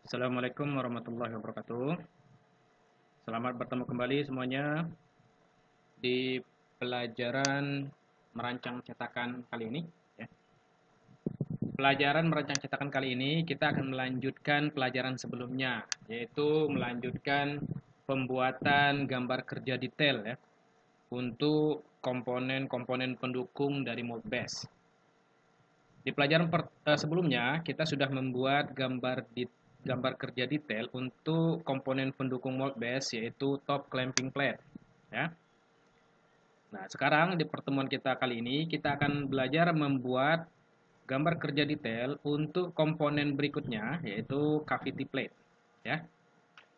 Assalamualaikum warahmatullahi wabarakatuh. Selamat bertemu kembali semuanya di pelajaran merancang cetakan kali ini. Ya. Pelajaran merancang cetakan kali ini kita akan melanjutkan pelajaran sebelumnya, yaitu melanjutkan pembuatan gambar kerja detail ya untuk komponen-komponen pendukung dari Modbus. Di pelajaran sebelumnya kita sudah membuat gambar kerja detail untuk komponen pendukung Modbus yaitu top clamping plate ya. Nah, sekarang di pertemuan kita kali ini kita akan belajar membuat gambar kerja detail untuk komponen berikutnya yaitu cavity plate ya.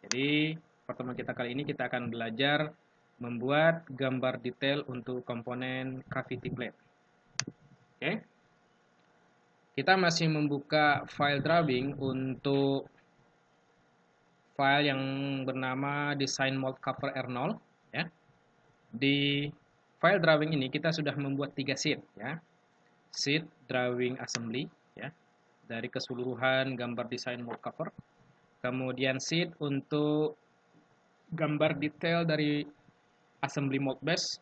Jadi pertemuan kita kali ini kita akan belajar membuat gambar detail untuk komponen cavity plate. Oke. Kita masih membuka file drawing untuk file yang bernama design mold cover R0 ya. Di file drawing ini kita sudah membuat 3 sheet ya. Sheet drawing assembly ya dari keseluruhan gambar design mold cover. Kemudian sheet untuk gambar detail dari assembly mold base.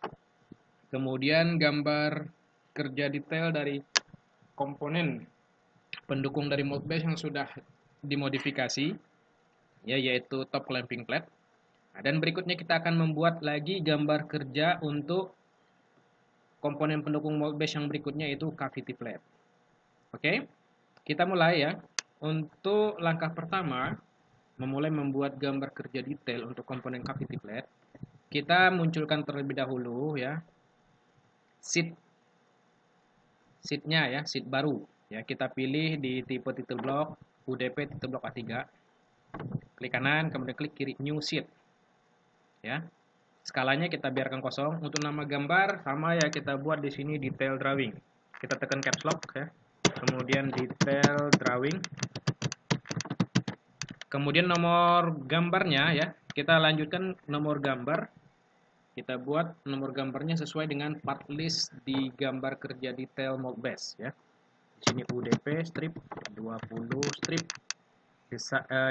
Kemudian gambar kerja detail dari komponen pendukung dari mold base yang sudah dimodifikasi ya, yaitu top clamping plate. Nah, dan berikutnya kita akan membuat lagi gambar kerja untuk komponen pendukung mold base yang berikutnya yaitu cavity plate. Oke, kita mulai ya. Untuk langkah pertama, memulai membuat gambar kerja detail untuk komponen cavity plate, kita munculkan terlebih dahulu ya sheetnya ya, sheet baru ya. Kita pilih di tipe title block UDP title block A3. Klik kanan, kemudian klik kiri new sheet. Ya. Skalanya kita biarkan kosong. Untuk nama gambar sama ya, kita buat di sini detail drawing. Kita tekan caps lock ya. Kemudian detail drawing. Kemudian nomor gambarnya ya. Kita lanjutkan nomor gambar. Kita buat nomor gambarnya sesuai dengan part list di gambar kerja detail mold base ya. Di sini UDP strip 20 strip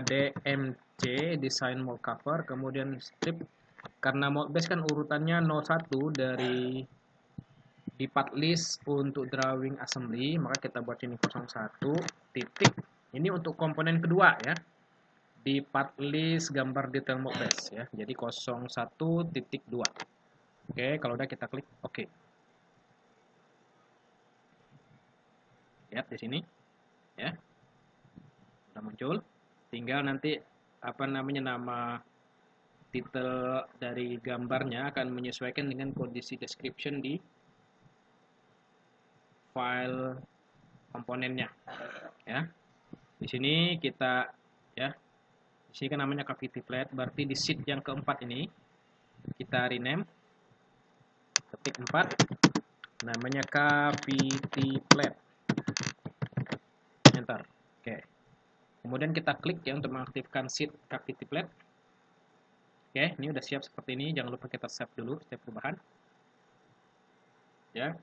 DMC design mold cover, kemudian strip. Karena mold base kan urutannya 01 dari di part list untuk drawing assembly, maka kita buat sini 01 titik. Ini untuk komponen kedua ya. Di part list gambar detail mold base ya. Jadi 01.2. Oke, kalau udah kita klik oke. Lihat di sini ya. Sudah muncul. Tinggal nanti apa namanya nama titel dari gambarnya akan menyesuaikan dengan kondisi description di file komponennya ya. Di sini kita ya, di sini kan namanya cavity plate, berarti di sheet yang keempat ini kita rename, ketik 4 namanya cavity plate, enter. Oke, kemudian kita klik ya untuk mengaktifkan sheet cavity plate. Oke, ini udah siap seperti ini. Jangan lupa kita save dulu setiap perubahan ya.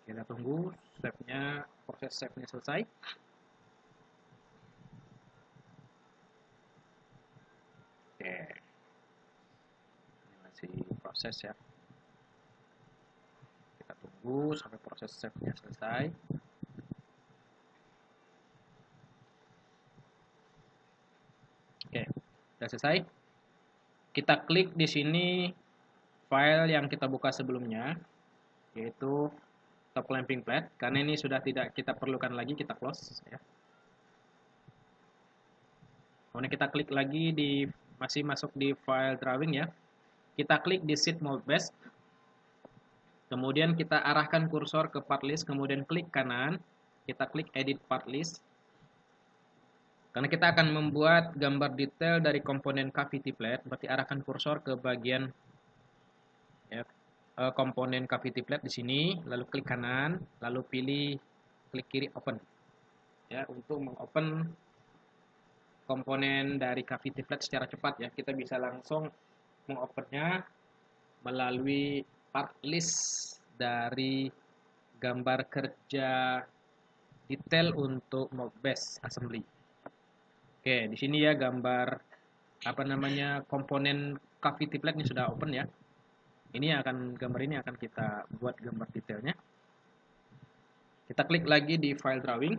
Kita tunggu proses save-nya selesai. Oke, ini masih proses ya. Kita tunggu sampai proses save-nya selesai. Oke, sudah selesai. Kita klik di sini file yang kita buka sebelumnya, yaitu top clamping plate. Karena ini sudah tidak kita perlukan lagi, kita close ya. Kemudian kita klik lagi di masih masuk di file drawing ya. Kita klik di sheet mold base. Kemudian kita arahkan kursor ke part list, kemudian klik kanan, kita klik edit part list. Karena kita akan membuat gambar detail dari komponen cavity plate, berarti arahkan kursor ke bagian ya, komponen cavity plate di sini, lalu klik kanan, lalu pilih klik kiri open. Ya, untuk mengopen komponen dari cavity plate secara cepat ya. Kita bisa langsung mengopennya melalui part list dari gambar kerja detail untuk Modbus assembly. Oke, di sini ya gambar apa namanya komponen cavity plate ini sudah open ya. Gambar ini akan kita buat gambar detailnya. Kita klik lagi di file drawing,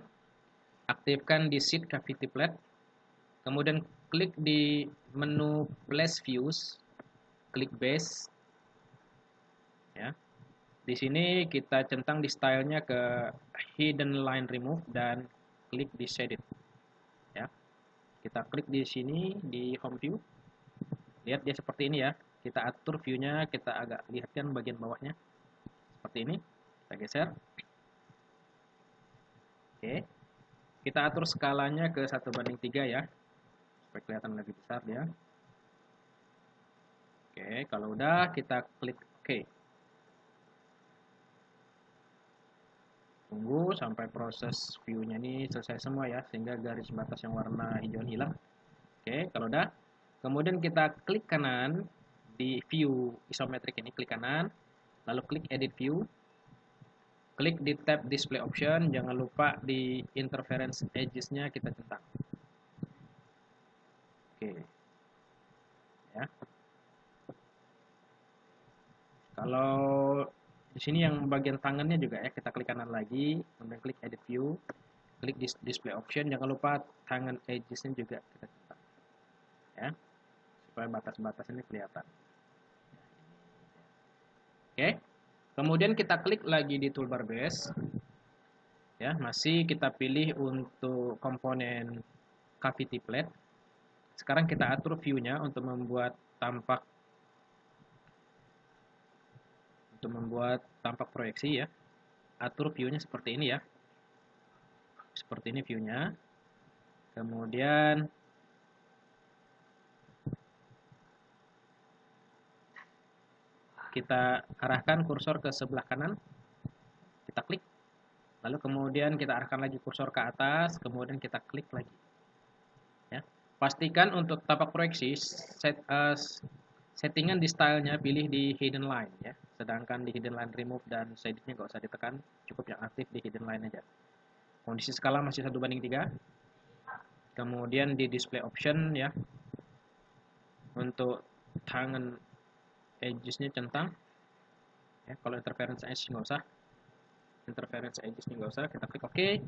aktifkan di sheet cavity plate, kemudian klik di menu place views, klik base. Ya. Di sini kita centang di stylenya ke hidden line remove dan klik di shaded. Ya. Kita klik di sini di home view. Lihat dia seperti ini ya. Kita atur view-nya, kita agak lihatkan bagian bawahnya. Seperti ini. Kita geser. Oke. Kita atur skalanya ke 1:3 ya. Supaya kelihatan lebih besar dia. Oke, kalau udah kita klik OK. Tunggu sampai proses view-nya ini selesai semua ya, sehingga garis batas yang warna hijau hilang. Oke, kalau udah, kemudian kita klik kanan di view isometrik ini, klik kanan, lalu klik edit view, klik di tab display option, jangan lupa di interference edges-nya kita centang. Oke. Ya. Kalau di sini yang bagian tangannya juga ya, kita klik kanan lagi, kemudian klik edit view, klik di display option, jangan lupa tangan edges-nya juga kita centang. Ya. Supaya batas-batas ini kelihatan. Oke. Kemudian kita klik lagi di toolbar base. Ya, masih kita pilih untuk komponen cavity plate. Sekarang kita atur view-nya untuk membuat tampak proyeksi ya. Atur view-nya seperti ini ya. Seperti ini view-nya. Kemudian kita arahkan kursor ke sebelah kanan. Kita klik. Lalu kemudian kita arahkan lagi kursor ke atas, kemudian kita klik lagi. Ya. Pastikan untuk tampak proyeksi settingan di stylenya pilih di hidden line ya. Sedangkan di hidden line remove dan shaded-nya nggak usah ditekan, cukup yang aktif di hidden line aja. Kondisi skala masih 1:3. Kemudian di display option ya. Untuk tangan edges-nya centang. Ya, kalau interference edge nggak usah. Interference edges-nya nggak usah, kita klik OK.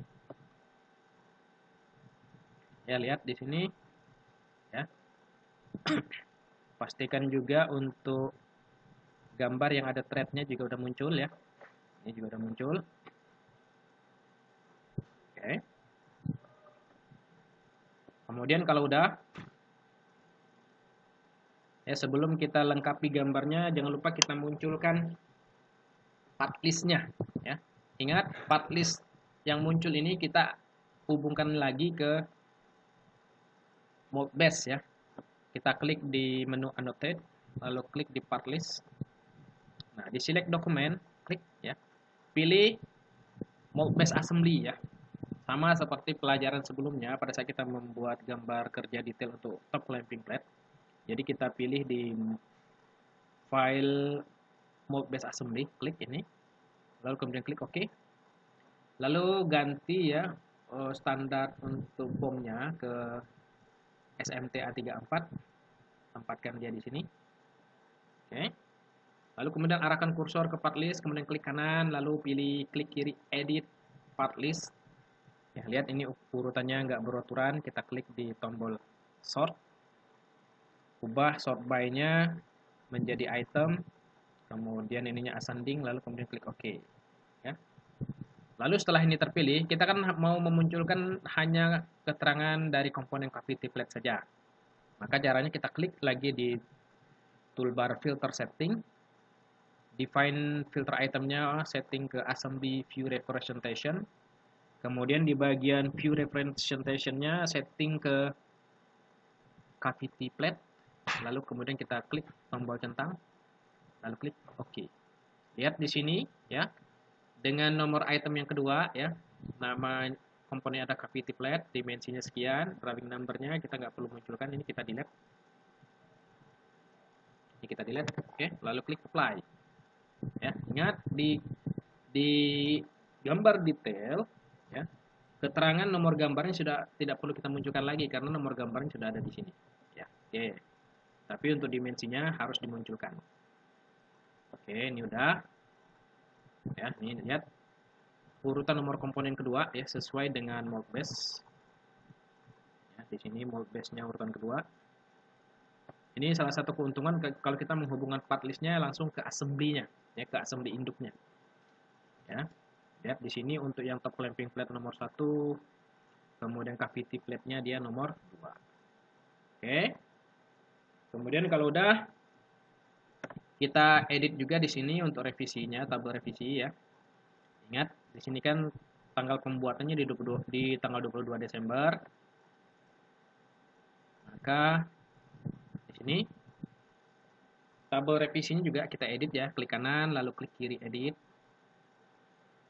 Ya, lihat di sini. Ya. Pastikan juga untuk gambar yang ada thread-nya juga udah muncul ya. Ini juga udah muncul. Oke. Kemudian kalau udah, ya sebelum kita lengkapi gambarnya, jangan lupa kita munculkan part list-nya. Ya. Ingat, part list yang muncul ini kita hubungkan lagi ke Modbus ya. Kita klik di menu annotate, lalu klik di part list. Nah, di select dokumen, klik ya. Pilih Modbus assembly ya. Sama seperti pelajaran sebelumnya pada saat kita membuat gambar kerja detail untuk top clamping plate. Jadi kita pilih di file Modbus assembly, klik ini. Lalu kemudian klik OK. Lalu ganti ya standar untuk bomnya ke SMT A34. Tempatkan dia di sini. Oke. Lalu kemudian arahkan kursor ke part list, kemudian klik kanan, lalu pilih klik kiri edit part list. Ya, lihat ini urutannya nggak beraturan, kita klik di tombol sort. Ubah sort by-nya menjadi item, kemudian ininya ascending, lalu kemudian klik OK. Ya. Lalu setelah ini terpilih, kita kan mau memunculkan hanya keterangan dari komponen cavity plate saja. Maka caranya kita klik lagi di toolbar filter setting, define filter itemnya, setting ke assembly view representation. Kemudian di bagian view representation-nya setting ke cavity plate. Lalu kemudian kita klik tombol centang. Lalu klik OK. Lihat di sini ya. Dengan nomor item yang kedua ya. Nama komponen ada cavity plate, dimensinya sekian, drawing number-nya kita nggak perlu munculkan, ini kita delete. Ini kita delete. Oke, lalu klik apply. Ya, ingat di gambar detail ya, Keterangan nomor gambarnya sudah tidak perlu kita munculkan lagi karena nomor gambarnya sudah ada di sini. Ya, oke. Tapi untuk dimensinya harus dimunculkan. Oke, ini udah. Ya, ini lihat urutan nomor komponen kedua ya sesuai dengan mold base. Ya, di sini mold base-nya urutan kedua. Ini salah satu keuntungan kalau kita menghubungkan part list-nya langsung ke assembly-nya, ya ke assembly induknya. Ya. Lihat di sini untuk yang top clamping plate nomor 1, kemudian cavity plate-nya dia nomor 2. Oke. Kemudian kalau udah kita edit juga di sini untuk revisinya, tabel revisi ya. Ingat, di sini kan tanggal pembuatannya di tanggal 22 Desember. Maka di sini tabel revisinya juga kita edit ya, klik kanan lalu klik kiri edit.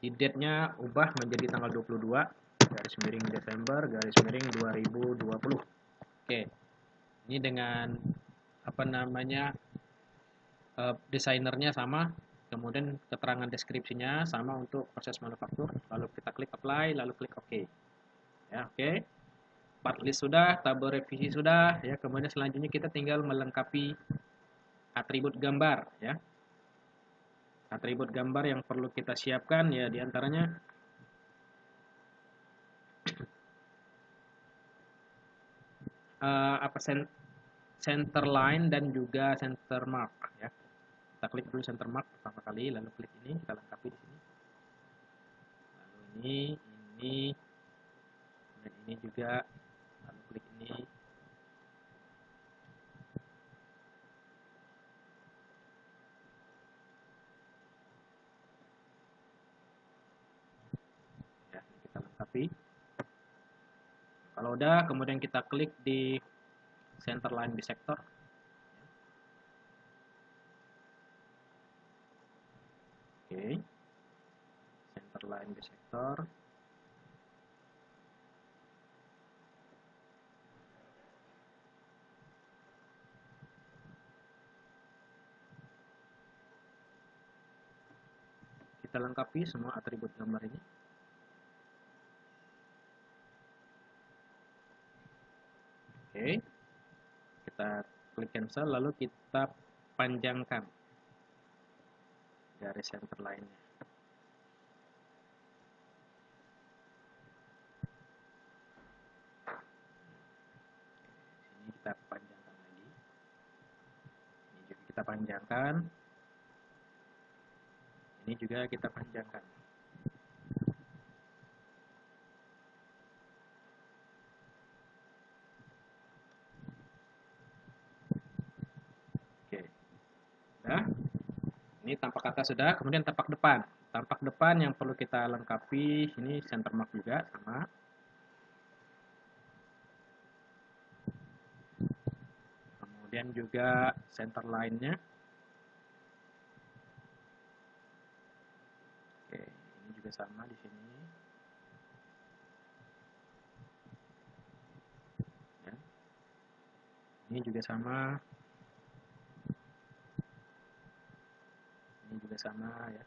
Di date-nya ubah menjadi tanggal 22 garis miring Desember garis miring 2020. Oke. Ini dengan apa namanya desainernya sama, kemudian keterangan deskripsinya sama untuk proses manufaktur, lalu kita klik apply, lalu klik OK. Ya, oke. Part list sudah, tabel revisi sudah, ya. Kemudian selanjutnya kita tinggal melengkapi atribut gambar, ya. Atribut gambar yang perlu kita siapkan ya diantaranya center line dan juga center mark ya. Kita klik dulu center mark pertama kali, lalu klik ini, kita lengkapi di sini. Lalu ini, dan ini juga, lalu klik ini. Ya, ini kita lengkapi. Kalau udah, kemudian kita klik di center line bisector. Oke. Center line bisector. Kita lengkapi semua atribut gambar ini. Oke. Kita klik cancel, lalu kita panjangkan garis center line-nya. Ini kita panjangkan lagi. Ini juga kita panjangkan. Ini juga kita panjangkan. Oke. Sudah. Ini tampak atas sudah, kemudian tampak depan. Tampak depan yang perlu kita lengkapi, ini center mark juga sama. Kemudian juga center line-nya. Oke, ini juga sama di sini. Ya. Ini juga sama. Ini juga sama ya.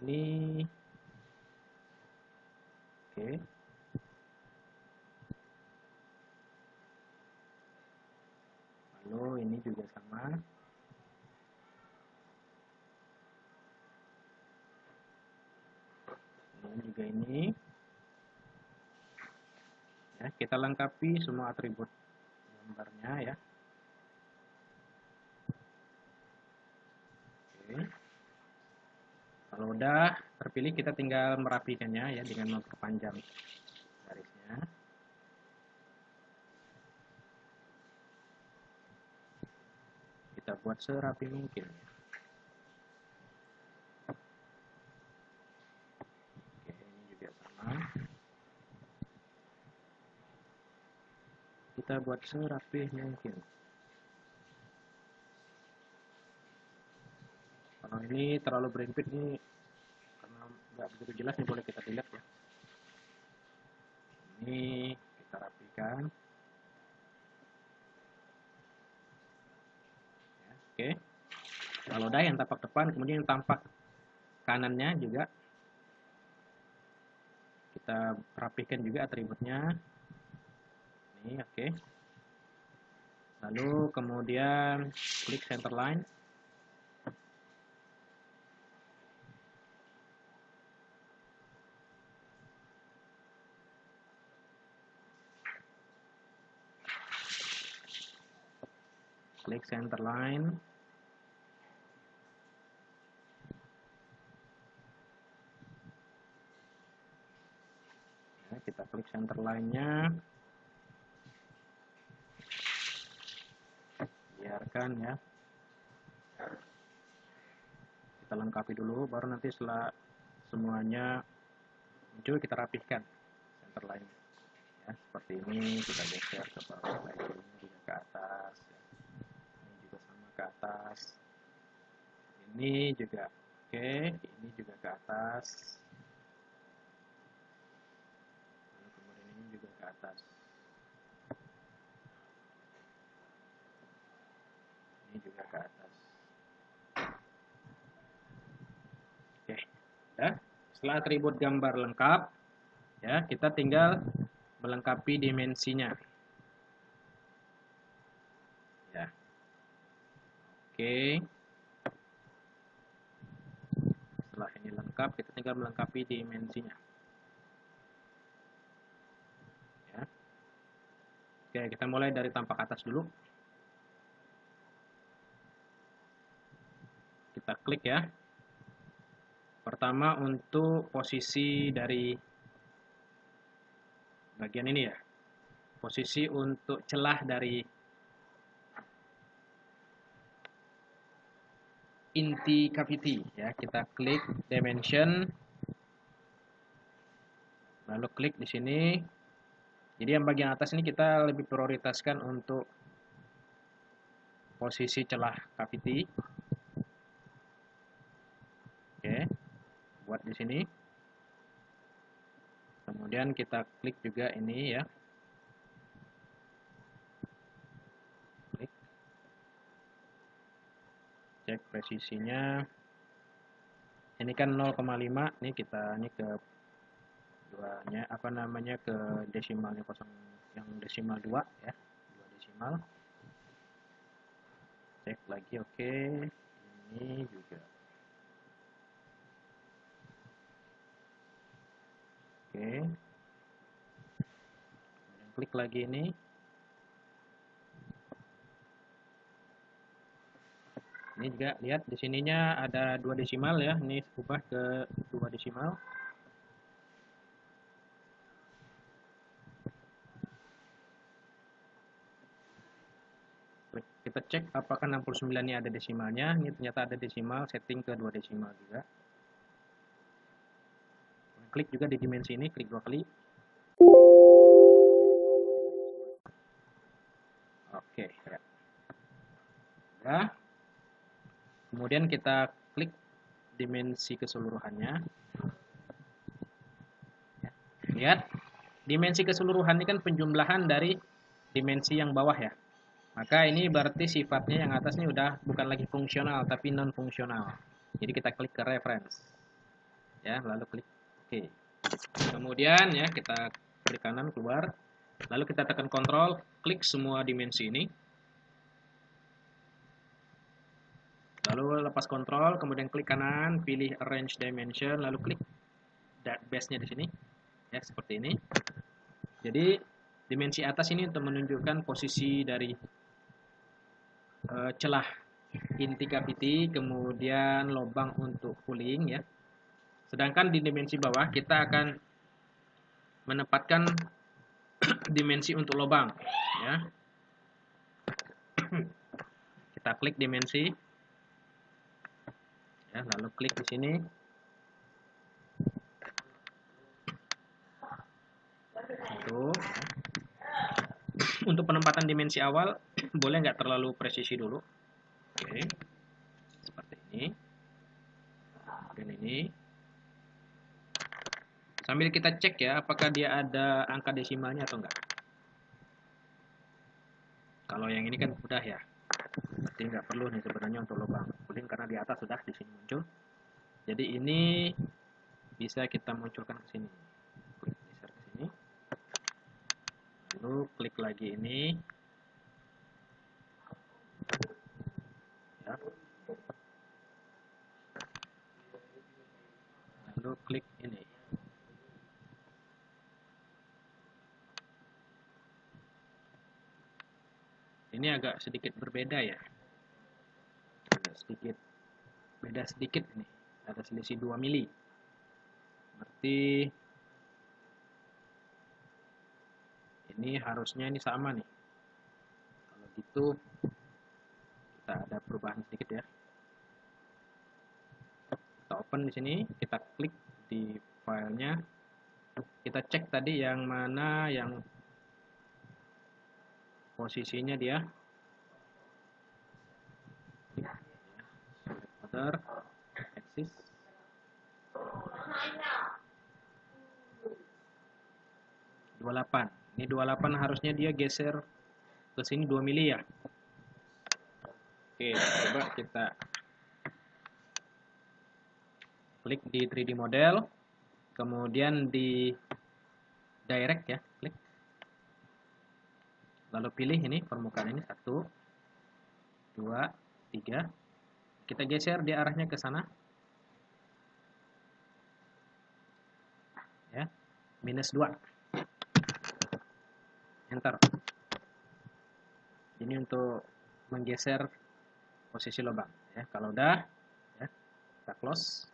Ini oke. Lalu ini juga sama. Ini juga ini. Ya, kita lengkapi semua atribut gambarnya ya. Oke. Kalau udah terpilih, kita tinggal merapikannya ya dengan memperpanjang garisnya. Kita buat serapi mungkin. Oke, ini juga sama. Kita buat serapi mungkin. Kalau ini terlalu berimpit nih, karena nggak begitu jelas nih, boleh kita delete ya. Ini kita rapikan. Oke. Kalau udah yang tampak depan, kemudian yang tampak kanannya juga kita rapikan juga atributnya. Ini oke. Lalu kemudian klik center line. Klik center line. Ya, kita klik center line-nya. Biarkan ya. Kita lengkapi dulu, baru nanti setelah semuanya muncul kita rapihkan center line. Ya, seperti ini kita geser ke bawah lagi, ini juga ke atas ya. Ini juga sama ke atas, ini juga oke, ini juga ke atas, lalu kemudian ini juga ke atas, ini juga ke atas. Oke, ya. Setelah atribut gambar lengkap ya, kita tinggal melengkapi dimensinya ya. Oke, setelah ini lengkap, kita tinggal melengkapi dimensinya ya. Oke, kita mulai dari tampak atas dulu. Kita klik ya. Pertama untuk posisi dari bagian ini ya, posisi untuk celah dari inti cavity ya, kita klik dimension, lalu klik di sini. Jadi yang bagian atas ini kita lebih prioritaskan untuk posisi celah cavity. Oke, buat di sini. Kemudian kita klik juga ini ya. Klik. Cek presisinya. Ini kan 0,5, nih kita ini ke duanya apa namanya, ke desimalnya kosong, yang desimal 2 ya, 2 desimal. Cek lagi, oke. Ini juga oke. Kemudian klik lagi ini. Ini juga lihat di sininya ada 2 desimal ya, ini ubah ke 2 desimal. Kita cek apakah 69 ini ada desimalnya. Ini ternyata ada desimal, setting ke 2 desimal juga. Klik juga di dimensi ini, klik 2 kali. Oke ya. Udah. Kemudian kita klik dimensi keseluruhannya. Ya. Lihat, dimensi keseluruhan ini kan penjumlahan dari dimensi yang bawah ya. Maka ini berarti sifatnya yang atas ini udah bukan lagi fungsional tapi non fungsional. Jadi kita klik ke reference. Ya, lalu klik oke. Kemudian ya kita klik kanan keluar. Lalu kita tekan kontrol, klik semua dimensi ini. Lalu lepas kontrol, kemudian klik kanan, pilih arrange dimension, lalu klik base-nya di sini. Ya, seperti ini. Jadi dimensi atas ini untuk menunjukkan posisi dari celah inti cavity, kemudian lubang untuk cooling ya. Sedangkan di dimensi bawah kita akan menempatkan dimensi untuk lubang ya. Kita klik dimensi ya, lalu klik di sini. Itu untuk penempatan dimensi awal boleh nggak terlalu presisi dulu. Oke, seperti ini. Dan ini sambil kita cek ya, apakah dia ada angka desimalnya atau enggak. Kalau yang ini kan udah ya. Berarti nggak perlu nih sebenarnya untuk lubang cooling karena di atas sudah di sini muncul. Jadi ini bisa kita munculkan ke sini. Klik geser ke sini. Lalu klik lagi ini. Ya. Lalu klik ini. Ini agak sedikit berbeda ya. Agak sedikit beda sedikit nih. Ada selisih 2 mili. Berarti ini harusnya ini sama nih. Kalau gitu kita ada perubahan sedikit ya. Kita open di sini, kita klik di filenya. Kita cek tadi yang mana yang posisinya dia. Order, axis. 28. Ini 28 harusnya dia geser ke sini 2 mili ya. Oke, coba kita klik di 3D model, kemudian di direct ya, klik. Lalu pilih ini permukaan ini 1, 2, 3. Kita geser di arahnya ke sana. Ya, -2. Enter. Ini untuk menggeser posisi lubang ya. Kalau udah ya, kita close.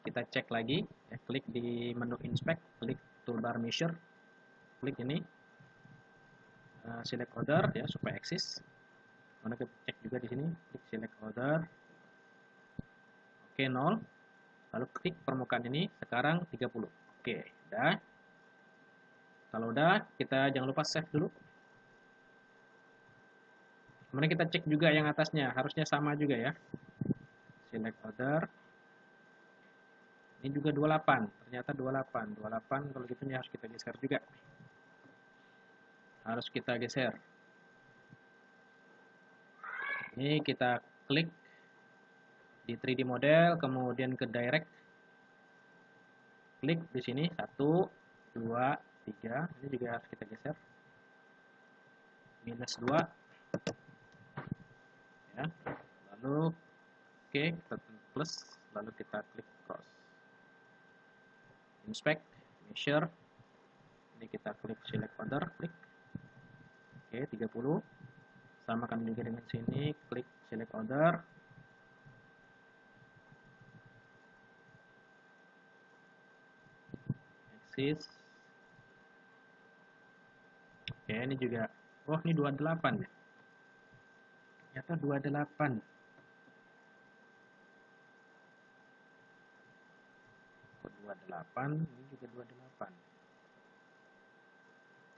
Kita cek lagi ya, klik di menu inspect, klik toolbar measure, klik ini select order ya supaya eksis. Mana kita cek juga di sini, klik select order. Oke, 0. Lalu klik permukaan ini sekarang 30. Oke, udah. Kalau udah, kita jangan lupa save dulu. Kemudian kita cek juga yang atasnya, harusnya sama juga ya. Select order. Ini juga 28, ternyata 28. 28 kalau gitu ini harus kita geser juga. Harus kita geser. Ini kita klik di 3D model, kemudian ke direct. Klik di sini 1, 2, 3. Ini juga harus kita geser. -2. Ya. Lalu oke, kita plus, lalu kita klik cross. Inspect, measure. Ini kita klik select order, klik. Oke, 30. Samakan juga dengan sini, klik select order. Axis. Oke, ini juga. Oh, ini 28 ya. Ternyata 28. Kok 28? Ini juga 28.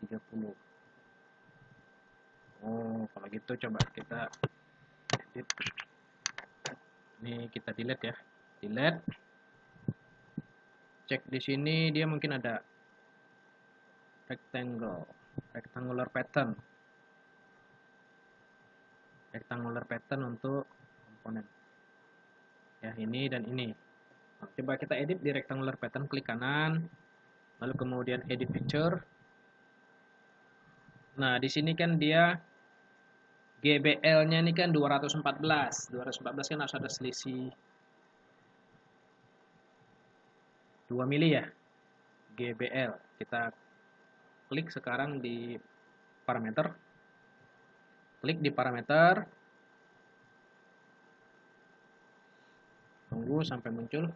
30. Oh, kalau gitu coba kita edit. Ini kita delete ya. Delete. Cek di sini dia mungkin ada rectangular pattern. Rectangular pattern untuk komponen. Ya, ini dan ini. Nah, coba kita edit di rectangular pattern, klik kanan, lalu kemudian edit picture. Nah, di sini kan dia GBL-nya ini kan 214. 214 kan harus ada selisih 2 mili ya. GBL. Kita klik sekarang di parameter. Klik di parameter. Tunggu sampai muncul.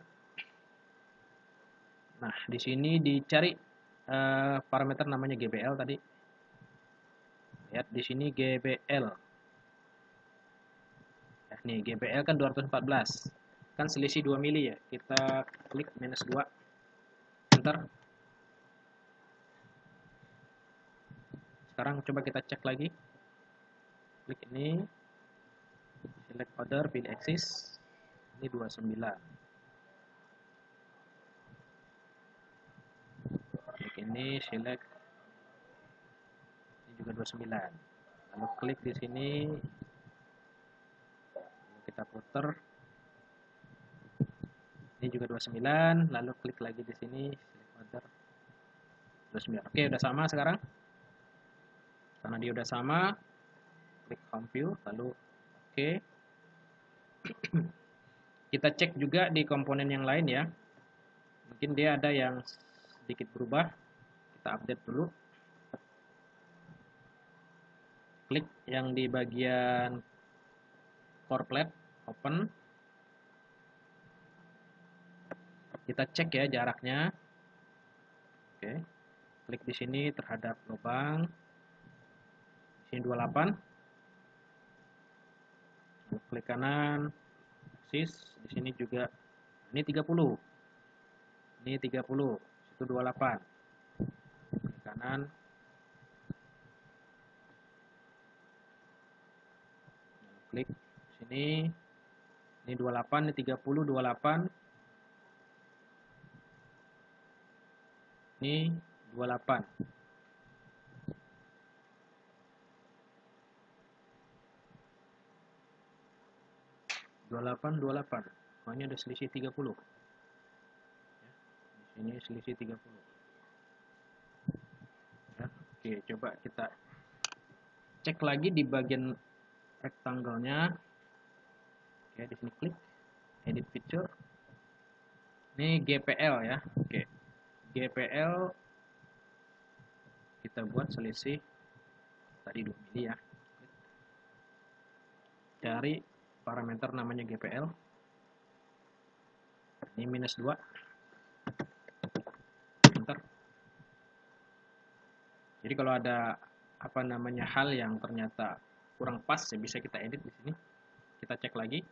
Nah, di sini dicari parameter namanya GBL tadi. Lihat di sini GBL. Nah, nih GBL kan 214. Kan selisih 2 mili ya. Kita klik -2. Enter. Sekarang coba kita cek lagi. Klik ini. Select order, pilih axis. Ini 29. Klik ini, select. Ini juga 29. Lalu klik di sini. kita putar. Ini juga 29, lalu klik lagi di sini, select order 29. Oke, udah sama sekarang. Karena dia udah sama, klik home view, lalu oke. Kita cek juga di komponen yang lain ya. Mungkin dia ada yang sedikit berubah. Kita update dulu. Klik yang di bagian core plate, open. Kita cek ya jaraknya. Oke. Klik di sini terhadap lubang. Di sini 28. Lalu klik kanan, aksis. Di sini juga ini 30. Ini 30, situ 28. Klik kanan. Lalu klik sini. Ini 28, ini 30, 28. Ini 28. Pokoknya ada selisih 30. Ya, di sini selisih 30. Ya, oke, coba kita cek lagi di bagian rectangle-nya. Oke, di sini klik edit feature. Ini GPL ya. Oke. GPL kita buat selisih tadi 2 mili ya. Cari parameter namanya GPL. Ini minus 2. Enter. Jadi kalau ada apa namanya hal yang ternyata kurang pas ya bisa kita edit di sini. Kita cek lagi.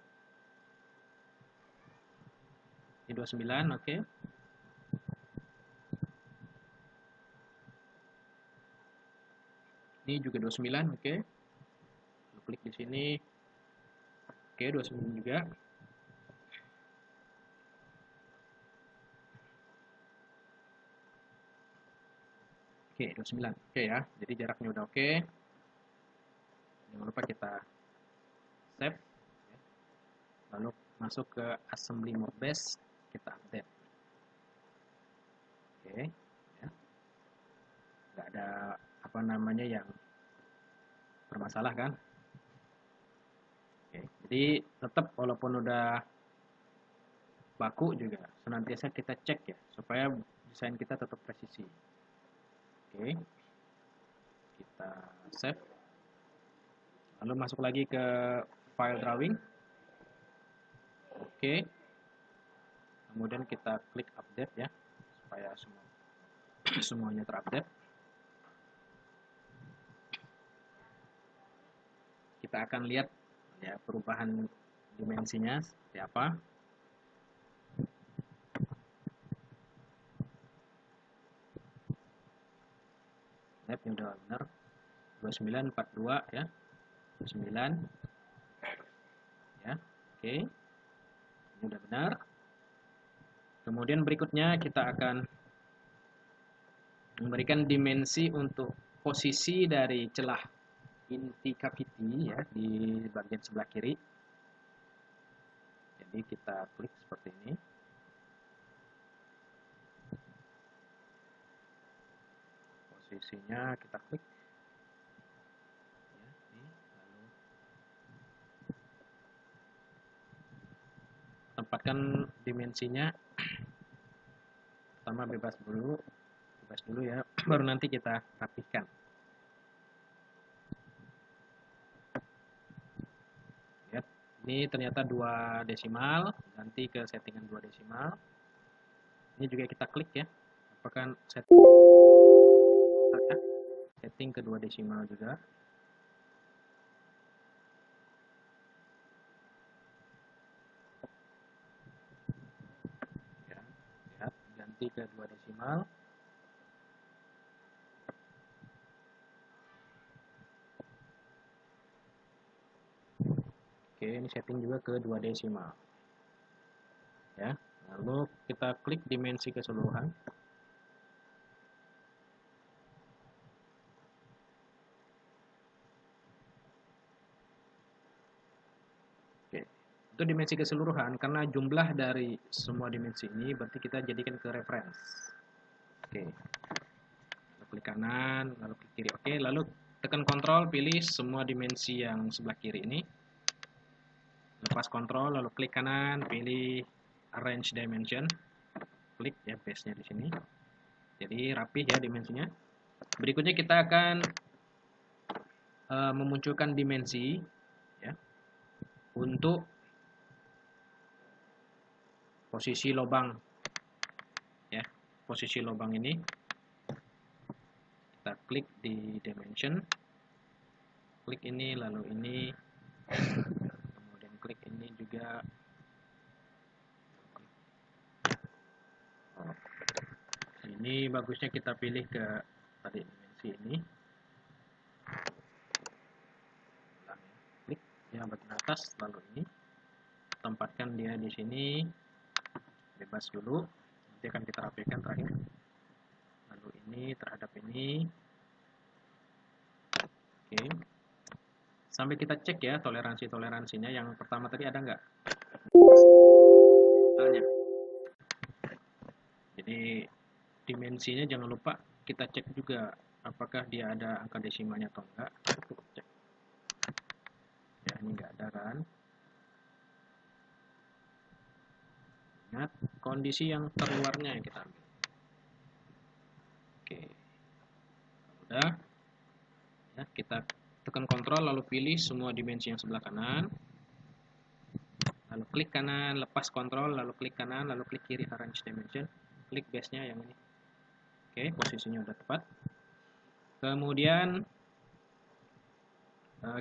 Ini 29, oke. Ini juga 29, oke. Klik di sini. Oke, 29 juga. Oke, 29. Oke ya. Jadi jaraknya udah oke. Jangan lupa kita save. Lalu masuk ke assembly mode base, kita update. Oke, ya. Nggak ada apa namanya yang bermasalah kan? Oke, jadi tetap walaupun udah baku juga senantiasa kita cek ya supaya desain kita tetap presisi. Oke, kita save. Lalu masuk lagi ke file drawing. Oke, kemudian kita klik update ya supaya semuanya terupdate. Kita akan lihat ya perubahan dimensinya seperti apa. Ini udah benar 2942 ya, 29 ya. Oke, ini udah benar. Kemudian berikutnya kita akan memberikan dimensi untuk posisi dari celah inti cavity ya di bagian sebelah kiri. Jadi kita klik seperti ini. Posisinya kita klik. Ya, ini, lalu tempatkan dimensinya. Pertama bebas dulu ya, baru nanti kita rapihkan. Lihat, ini ternyata 2 desimal, ganti ke settingan 2 desimal. Ini juga kita klik ya, apakah setting ke 2 desimal juga. Ya, lihat, ganti ke 2 desimal. Oke, ini setting juga ke 2 desimal. Ya, lalu kita klik dimensi keseluruhan. Oke, Untuk dimensi keseluruhan, karena jumlah dari semua dimensi ini berarti kita jadikan ke reference. Oke, lalu klik kanan, lalu klik kiri. Oke, lalu tekan kontrol, pilih semua dimensi yang sebelah kiri ini. Lepas kontrol, lalu klik kanan, pilih arrange dimension. Klik ya base-nya di sini. Jadi rapih ya dimensinya. Berikutnya kita akan memunculkan dimensi ya untuk posisi lubang ya. Posisi lubang ini kita klik di dimension, klik ini, lalu ini, kemudian klik ini juga. Ini bagusnya kita pilih ke tadi dimensi ini, klik yang bagian atas, lalu ini tempatkan dia di sini, bebas dulu, nanti akan kita rapikan terakhir. Lalu ini terhadap ini. Oke, sampai kita cek ya toleransinya. Yang pertama tadi ada nggak misalnya. Jadi dimensinya jangan lupa kita cek juga apakah dia ada angka desimalnya atau enggak. Cek ya, ini nggak ada kan. Ingat kondisi yang terluarnya yang kita ambil. Oke, udah ya, kita tekan kontrol lalu pilih semua dimensi yang sebelah kanan, lalu klik kanan, lepas kontrol, lalu klik kanan, lalu klik kiri arrange dimension, klik base nya yang ini. Oke, posisinya udah tepat. Kemudian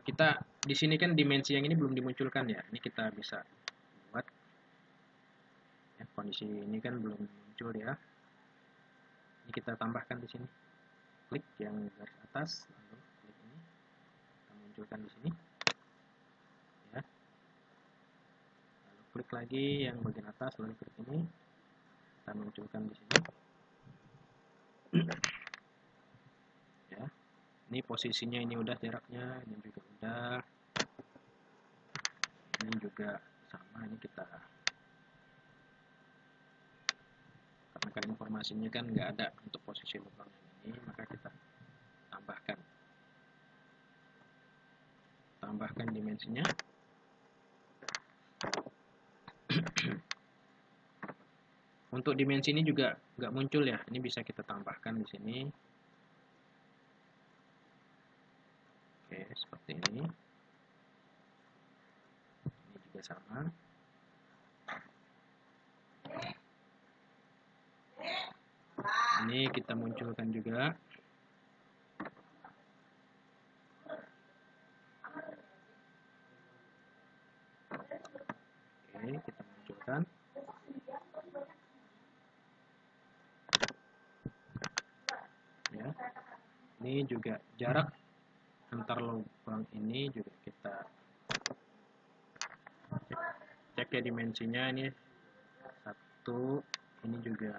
kita di sini kan dimensi yang ini belum dimunculkan ya, ini kita bisa buat ya, kondisi ini kan belum muncul ya, ini kita tambahkan di sini, klik yang garis atas, lalu klik ini, kita munculkan di sini ya, lalu klik lagi yang bagian atas, lalu klik ini, kita munculkan di sini ya. Ini posisinya ini udah jaraknya, ini juga udah, ini juga sama, ini kita karena kan informasinya kan nggak ada untuk posisi lubang ini, maka kita tambahkan dimensinya. Untuk dimensi ini juga nggak muncul ya, ini bisa kita tambahkan di sini. Oke, seperti ini. Ini juga sama. Ini kita munculkan juga. Oke, kita munculkan. Ya. Ini juga jarak antar lubang ini juga kita cek ya dimensinya, ini 1, ini juga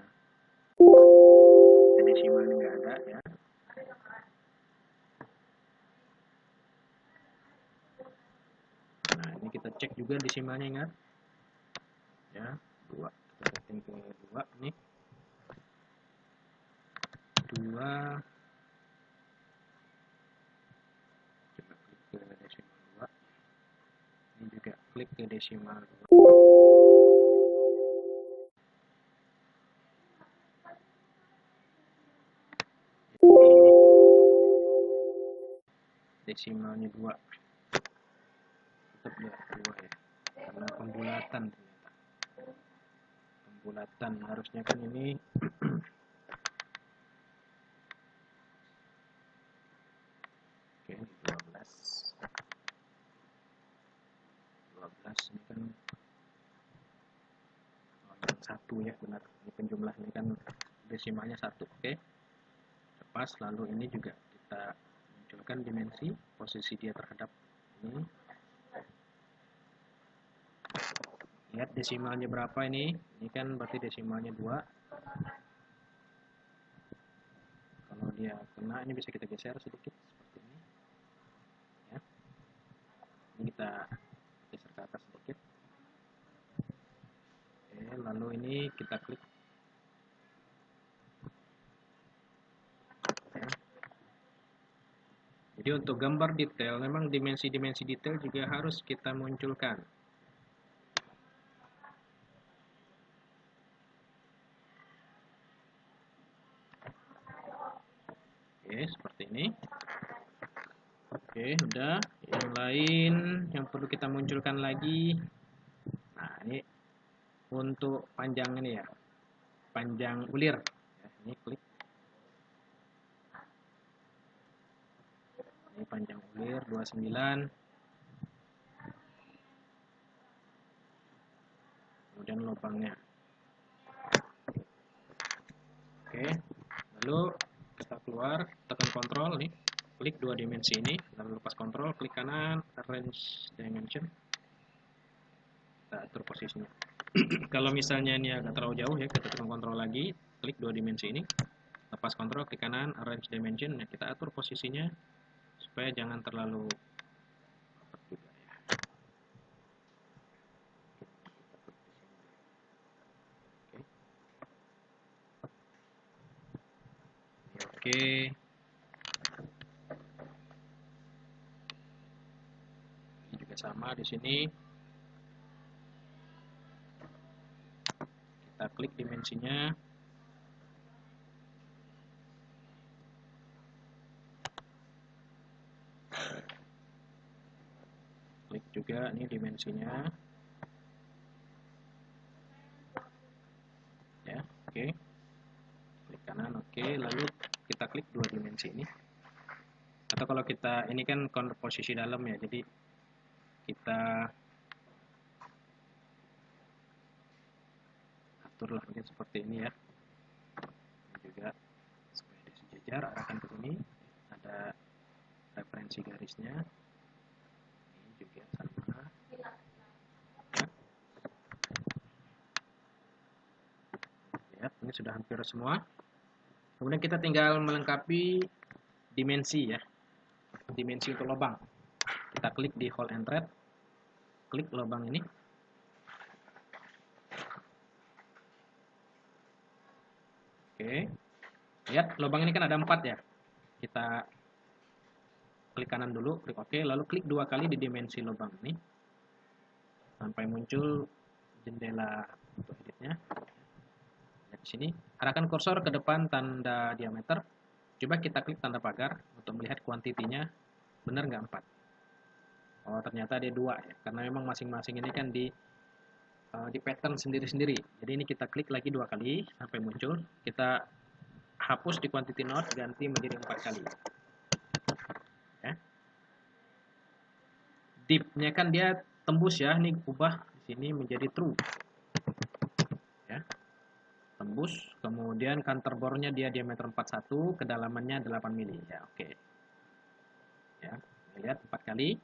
desimal nggak ada ya. Nah, ini kita cek juga desimalnya, ingat ya, 2, kita setting ke 2 nih, 2, coba klik ke desimal 2, ini juga klik ke desimal 2. Desimalnya 2, tetap dia 2 ya, karena pembulatan harusnya kan ini oke, 12 ini kan 1 ya, benar, ini penjumlah ini kan desimalnya 1. Oke, lepas, lalu ini juga kita munculkan dimensi posisi dia terhadap ini. Lihat desimalnya berapa ini kan berarti desimalnya 2. Kalau dia kena, ini bisa kita geser sedikit seperti ini ya, ini kita geser ke atas sedikit. Lalu ini kita klik ya. Jadi untuk gambar detail memang dimensi-dimensi detail juga harus kita munculkan. Oke, seperti ini. Oke, udah. Yang lain yang perlu kita munculkan lagi. Nah, ini untuk panjang ini ya. Panjang ulir. Ya, ini klik. Ini panjang ulir 29. Kemudian lubangnya. Oke. Lalu kita keluar, tekan kontrol nih. Klik dua dimensi ini, lalu lepas kontrol, klik kanan, arrange dimension, kita atur posisinya. Kalau misalnya ini agak terlalu jauh ya, kita tekan kontrol lagi, klik dua dimensi ini, lepas kontrol, klik kanan, arrange dimension, nah kita atur posisinya supaya jangan terlalu juga ya. Oke. Ini juga sama di sini. Kita klik dimensinya. Klik juga ini dimensinya. Ya, oke. Klik kanan, oke. Lalu kita klik dua dimensi ini. Atau kalau kita ini kan posisi dalam ya, jadi kita aturlah mungkin seperti ini ya. Ini juga supaya dia sejajar, arahkan ke sini. Ada referensi garisnya. Ini juga sama. Ya. Lihat, ini sudah hampir semua. Kemudian kita tinggal melengkapi dimensi ya. Dimensi untuk lubang. Kita klik di hold and thread. Klik lubang ini. Oke. Lihat, lubang ini kan ada 4 ya. Kita klik kanan dulu, klik OK, lalu klik 2 kali di dimensi lubang ini. Sampai muncul jendela untuk editnya. Lihat di sini, arahkan kursor ke depan tanda diameter. Coba kita klik tanda pagar untuk melihat kuantitinya benar nggak 4. Oh, ternyata ada 2 ya. Karena memang masing-masing ini kan di pattern sendiri-sendiri. Jadi ini kita klik lagi 2 kali sampai muncul. Kita hapus di quantity node, ganti menjadi 4 kali. Ya. Deep-nya kan dia tembus ya, ini ubah di sini menjadi true. Ya. Tembus, kemudian counter bore-nya dia diameter 41, kedalamannya 8 mili. Ya, oke. Ya, lihat 4 kali.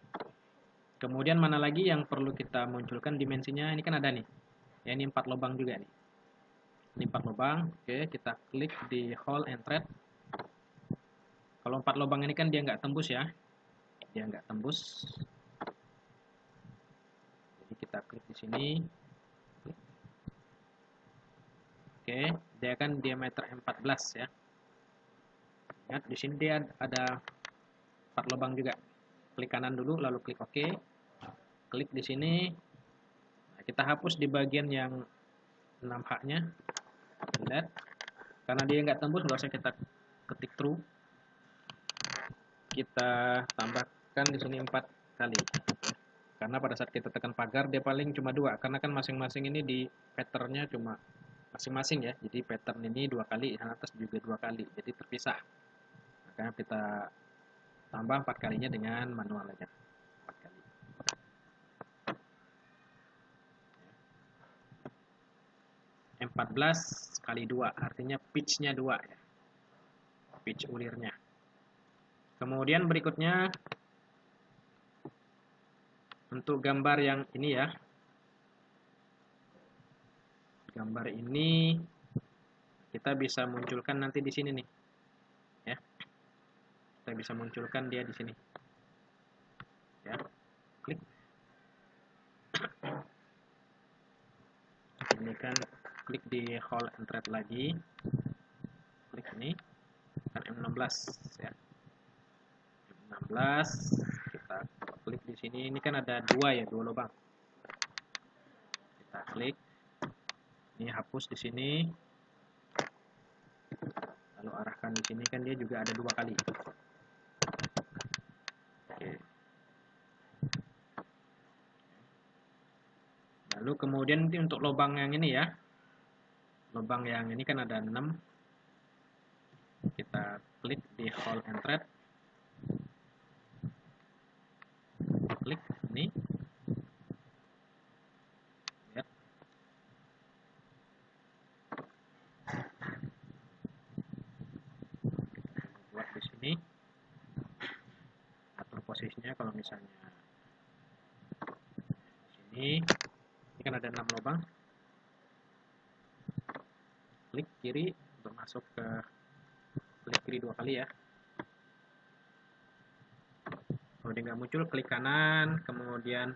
Kemudian mana lagi yang perlu kita munculkan dimensinya? Ini kan ada nih. Ya, ini 4 lubang juga nih. Ini 4 lubang. Oke, kita klik di hold and thread. Kalau 4 lubang ini kan dia nggak tembus ya. Dia nggak tembus. Jadi kita klik di sini. Oke, dia kan diameter 14 ya. Ingat di sini dia ada 4 lubang juga. Klik kanan dulu, lalu klik OK. Klik di sini. Nah, kita hapus di bagian yang 6H-nya. Lihat, karena dia nggak tembus, nggak usah kita ketik true. Kita tambahkan di sini 4 kali. Karena pada saat kita tekan pagar, dia paling cuma 2. Karena kan masing-masing ini di patternnya cuma masing-masing ya. Jadi pattern ini 2 kali, yang atas juga 2 kali. Jadi terpisah. Makanya kita tambah 4 kalinya dengan manual aja. 4 kali. 14 kali 2, artinya pitch-nya 2 ya. Pitch ulirnya. Kemudian berikutnya untuk gambar yang ini ya. Gambar ini kita bisa munculkan nanti di sini nih. Ya. Kita bisa munculkan dia di sini. Ya. Klik. Ini kan klik di hold and thread lagi, klik ini kan M16 ya, M16 kita klik di sini. Ini kan ada dua lubang, kita klik ini, hapus di sini, lalu arahkan di sini, kan dia juga ada 2 kali. Oke. Lalu kemudian nanti untuk lubang yang ini ya, lubang yang ini kan ada 6, kita klik di hold and thread, klik ini, lihat. Buat di sini, atur posisinya. Kalau misalnya di sini, ini kan ada 6 lubang, klik kiri untuk masuk ke, klik kiri 2 kali ya. Kalau dia nggak muncul, klik kanan, kemudian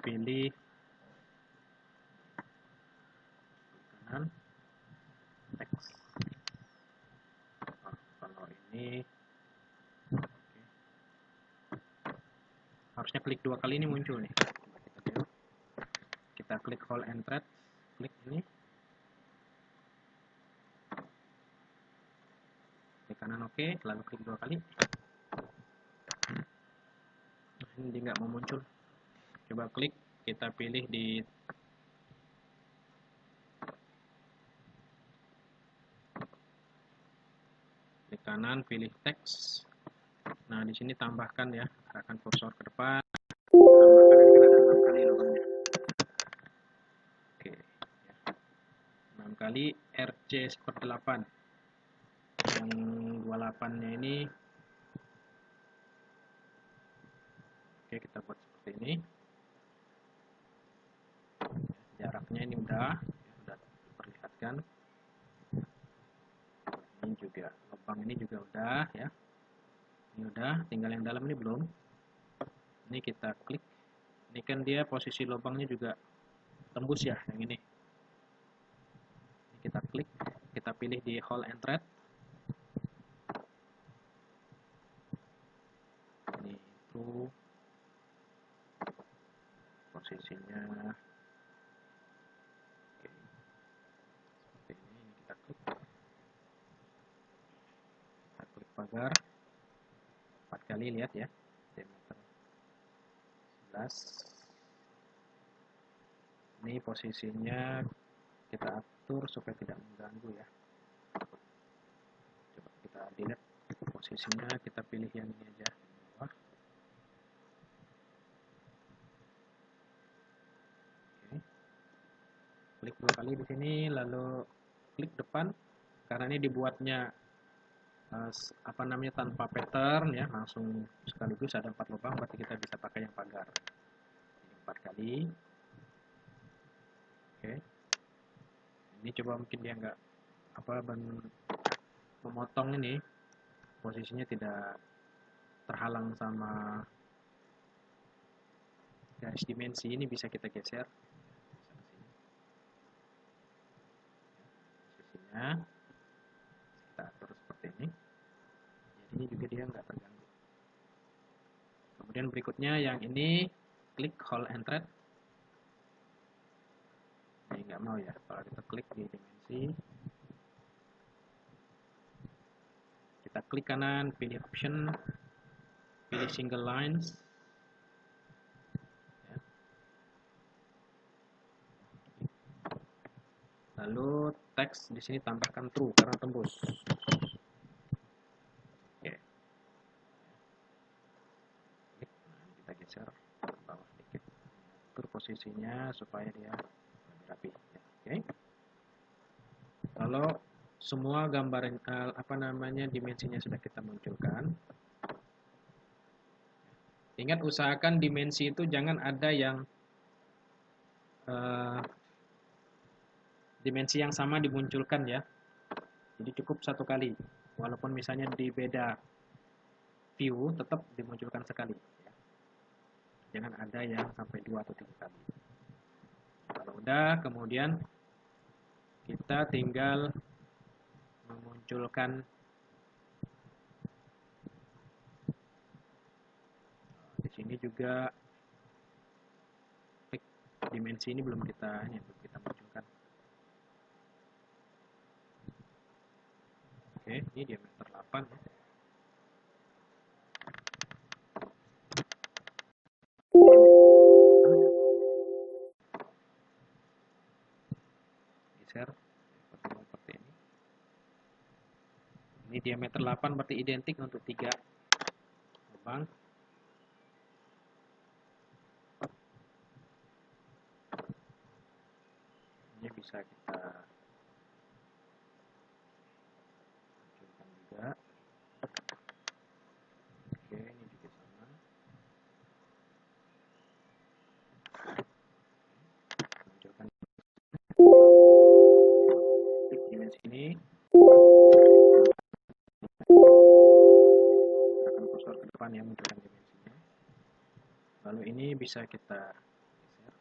pilih kanan, teks. Kalau ini harusnya klik 2 kali, ini muncul nih. Kita klik hold and thread, klik ini, klik kanan, oke, lalu klik 2 kali. Ini dia nggak mau muncul. Coba klik, kita pilih di klik kanan, pilih teks. Nah, di sini tambahkan ya, arahkan kursor ke depan. Tambahkan, ini kan ada 6 kali lubangnya. Oke. 6 kali RC8. Yang 28-nya ini, oke, kita buat seperti ini. Jaraknya ini udah diperlihatkan. Ini juga, lubang ini juga udah ya. Ini udah, tinggal yang dalam ini belum. Ini kita klik. Ini kan dia posisi lubangnya juga tembus ya, yang ini. Ini kita klik, kita pilih di hold and thread. Ini itu posisinya. Oke. Seperti ini kita klik. Kita klik pagar 4 kali, lihat ya, diameter 11. Ini posisinya kita atur supaya tidak mengganggu ya. Coba kita delete posisinya, kita pilih yang ini aja di bawah. Oke. Klik 2 kali di sini, lalu klik depan. Karena ini dibuatnya tanpa pattern ya, langsung sekaligus ada 4 lubang, berarti kita bisa pakai yang pagar. Ini 4 kali. Oke. Ini coba mungkin dia nggak memotong ini, posisinya tidak terhalang sama garis dimensi. Ini bisa kita geser posisinya, kita atur seperti ini. Jadi ini juga dia nggak terganggu. Kemudian berikutnya yang ini, klik hold and thread. Ini nggak mau ya, kalau kita klik di dimensi, kita klik kanan, pilih option, pilih single lines ya. Lalu teks di sini tambahkan true karena tembus. Oke. Nah, kita geser ke bawah dikit, atur posisinya supaya dia lebih rapi ya. Oke. Kalau semua gambar dimensinya sudah kita munculkan, ingat usahakan dimensi itu jangan ada yang dimensi yang sama dimunculkan ya. Jadi cukup 1 kali, walaupun misalnya di beda view tetap dimunculkan sekali ya. Jangan ada yang sampai 2 atau 3 kali. udah, kemudian kita tinggal memunculkan di sini juga klik dimensi ini belum kita munculkan. Oke, ini diameter 8 ya. Geser seperti ini. Ini diameter 8 berarti identik untuk 3 lubang. Ini bisa kita munculkan juga. Oke, ini juga sama. Munculkan klik dimensi ini. Akan kursor ke depan ya, munculkan dimensinya. Lalu ini bisa kita geser.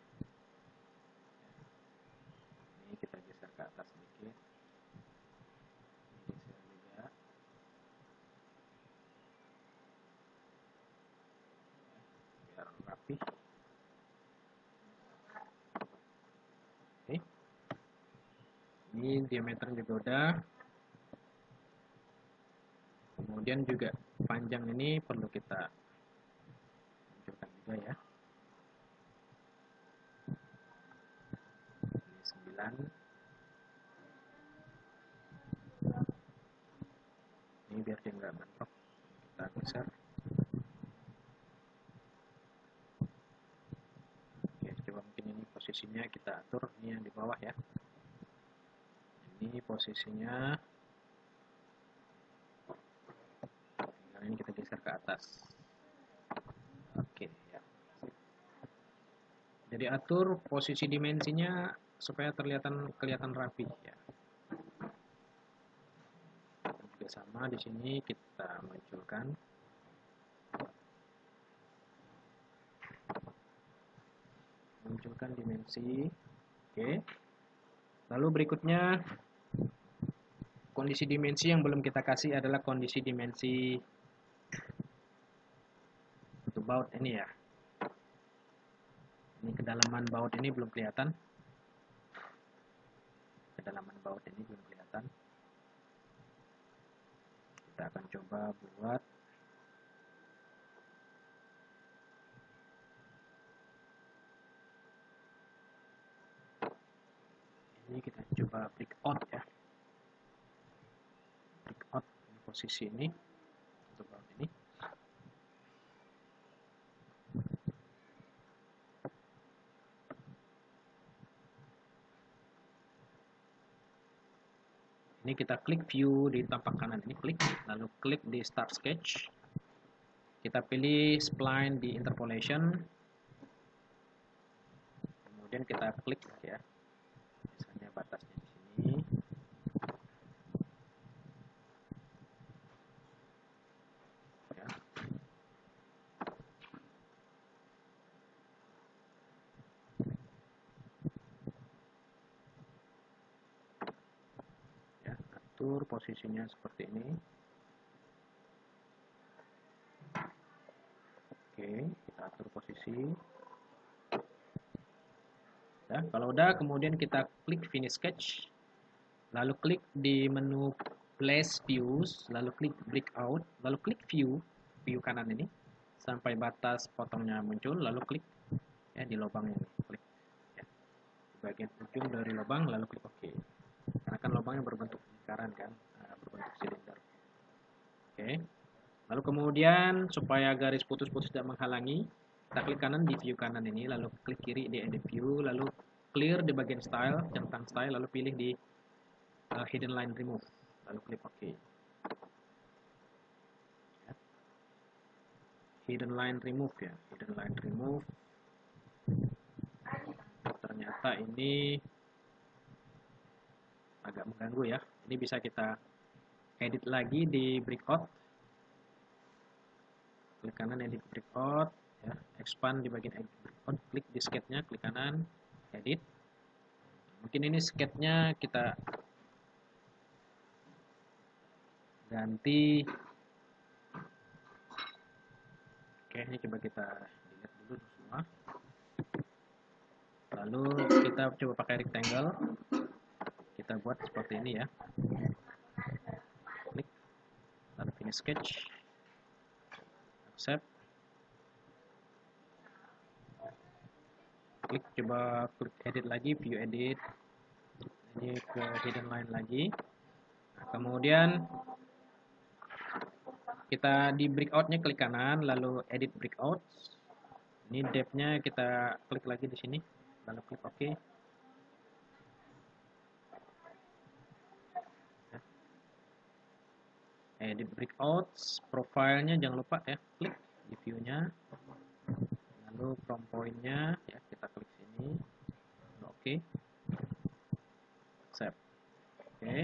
Ini kita geser ke atas sedikit. Ini geser juga. Biar rapi. Oke. Ini diameter juga udah. Kemudian juga panjang ini perlu kita munculkan juga ya. Ini 9. Ini biar dia nggak mentok, kita geser. Oke, coba mungkin ini posisinya kita atur, ini yang di bawah ya. Ini posisinya. Ini kita geser ke atas. Oke ya. Jadi atur posisi dimensinya supaya kelihatan rapi ya. Juga sama di sini kita munculkan dimensi. Oke. Lalu berikutnya kondisi dimensi yang belum kita kasih adalah kondisi dimensi untuk baut ini ya. Ini kedalaman baut ini belum kelihatan. Kedalaman baut ini belum kelihatan. Kita akan coba buat. Ini kita coba break out ya. Break out di posisi ini untuk baut ini. Ini kita klik view di tampak kanan ini, klik, lalu klik di start sketch. Kita pilih spline di interpolation. Kemudian kita klik ya. Misalnya batasnya di sini. Ya. Ya, atur posisinya seperti ini. Oke, kita atur posisi. Ya, kalau udah, kemudian kita klik finish sketch, lalu klik di menu place views, lalu klik breakout, lalu klik view kanan ini sampai batas potongnya muncul, lalu klik ya di lubang ini, klik ya, di bagian ujung dari lubang, lalu klik OK. Karena kan lubangnya berbentuk lingkaran kan, berbentuk silinder. Oke. Lalu kemudian supaya garis putus-putus tidak menghalangi, kita klik kanan di view kanan ini, lalu klik kiri di edit view, lalu clear di bagian style, centang style, lalu pilih di hidden line remove, lalu klik OK. Ya. Hidden line remove ya, hidden line remove. Ternyata ini agak mengganggu ya. Ini bisa kita edit lagi di breakout. Klik kanan edit breakout, ya, expand di bagian edit breakout, klik disketnya, klik kanan, edit. Mungkin ini sketchnya kita ganti. Oke, ini coba kita lihat dulu semua. Lalu kita coba pakai rectangle. Kita buat seperti ini ya. Klik, lalu finish sketch, accept. Klik, coba klik edit lagi, view edit. Ini ke hidden line lagi. Nah, kemudian kita di breakout-nya klik kanan, lalu edit breakout. Ini depth-nya kita klik lagi di sini, lalu klik OK. Edit breakouts, profile-nya jangan lupa ya, klik di view-nya, lalu from point-nya ya kita klik sini, oke, accept, oke,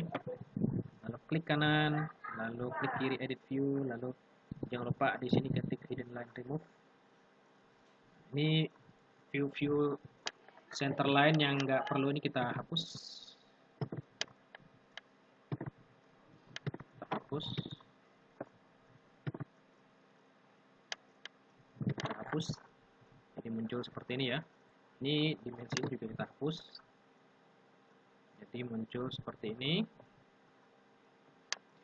lalu klik kanan, lalu klik kiri edit view, lalu jangan lupa di sini ketik hidden line remove. Ini view center line yang nggak perlu ini kita hapus. Hapus, jadi muncul seperti ini ya. Ini dimensi juga kita hapus, jadi muncul seperti ini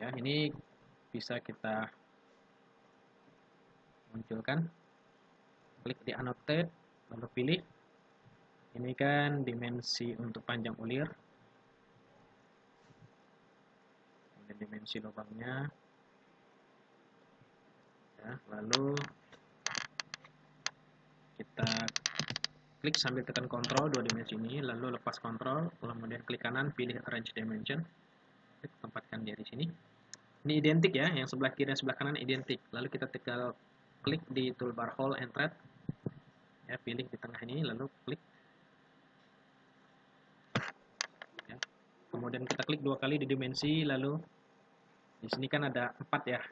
ya. Ini bisa kita munculkan, klik di annotate, lalu pilih ini kan dimensi untuk panjang ulir, kemudian dimensi lubangnya ya, lalu kita klik sambil tekan kontrol dua dimensi ini, lalu lepas kontrol, kemudian klik kanan, pilih arrange dimension, klik, tempatkan dia di sini. Ini identik ya, yang sebelah kiri dan sebelah kanan identik. Lalu kita tinggal klik di toolbar hole and thread ya, pilih di tengah ini, lalu klik ya. Kemudian kita klik dua kali di dimensi, lalu di sini kan ada 4 ya,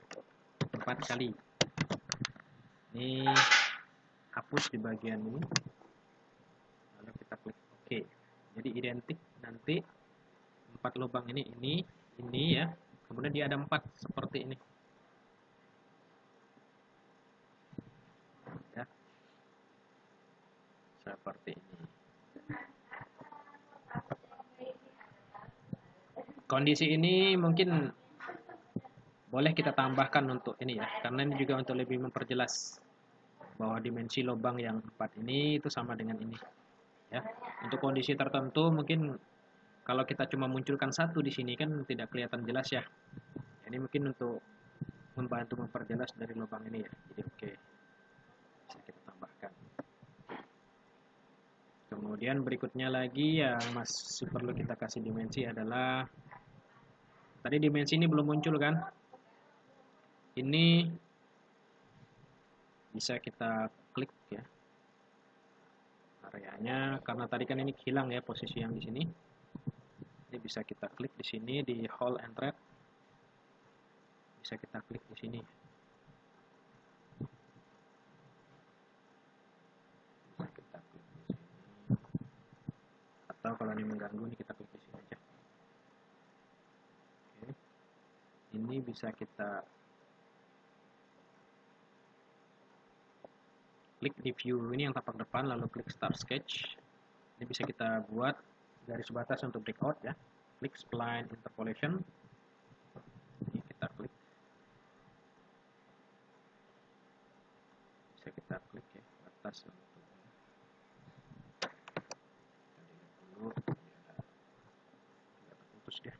4 kali. Ini hapus di bagian ini, lalu kita klik OK. Jadi identik, nanti 4 lubang ini ya, kemudian dia ada 4 seperti ini ya, seperti ini. Kondisi ini mungkin boleh kita tambahkan untuk ini ya, karena ini juga untuk lebih memperjelas bahwa dimensi lubang yang 4 ini itu sama dengan ini ya. Untuk kondisi tertentu mungkin kalau kita cuma munculkan satu di sini kan tidak kelihatan jelas ya. Ini mungkin untuk membantu memperjelas dari lubang ini ya. Jadi oke, bisa kita tambahkan. Kemudian berikutnya lagi yang masih perlu kita kasih dimensi adalah, tadi dimensi ini belum muncul kan, ini bisa kita klik ya areanya, karena tadi kan ini hilang ya posisi yang di sini. Ini bisa kita klik di sini di hole and thread, bisa kita klik di sini. Bisa kita klik di sini. Atau kalau ini mengganggu, ini kita klik di sini aja. Oke. Ini bisa kita klik di view ini yang tapak depan, lalu klik start sketch. Ini bisa kita buat garis batas untuk breakout ya. Klik spline interpolation. Ini kita klik. Bisa kita klik ya batas untuk dulu tidak terputus dia.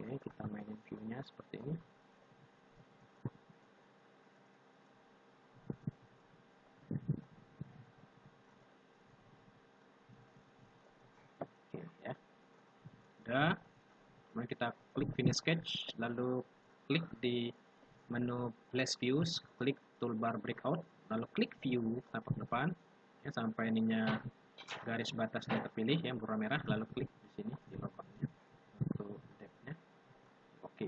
Oke, kita mainin view-nya seperti ini. Oke ya. Udah. Kemudian kita klik finish sketch, lalu klik di menu flash views, klik toolbar breakout, lalu klik view tapak depan ya, sampai ininya garis batasnya terpilih yang berwarna merah, lalu klik di sini di lubangnya untuk depth-nya. Oke.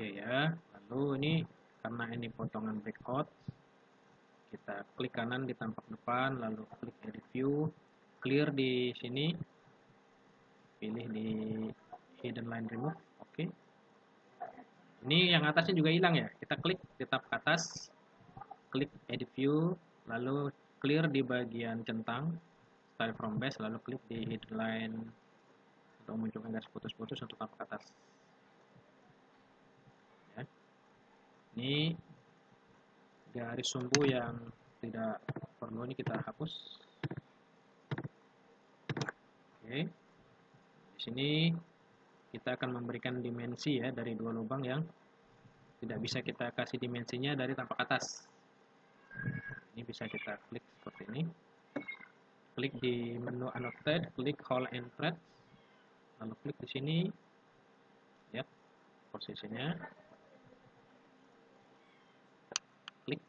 Oke ya. Lalu ini karena ini potongan breakout, kita klik kanan di tampak depan, lalu klik edit view, clear di sini, pilih di hidden line remove. Oke. Ini yang atasnya juga hilang ya. Kita klik di tab ke atas, klik edit view, lalu clear di bagian centang, style from base, lalu klik di hidden line untuk munculkan garis putus-putus untuk tab ke atas. Ya. Ini garis sumbu yang tidak perlu ini kita hapus. Oke. Di sini kita akan memberikan dimensi ya dari dua lubang yang tidak bisa kita kasih dimensinya dari tampak atas. Ini bisa kita klik seperti ini. Klik di menu annotate, klik hole and thread, lalu klik di sini. Ya, posisinya. Klik.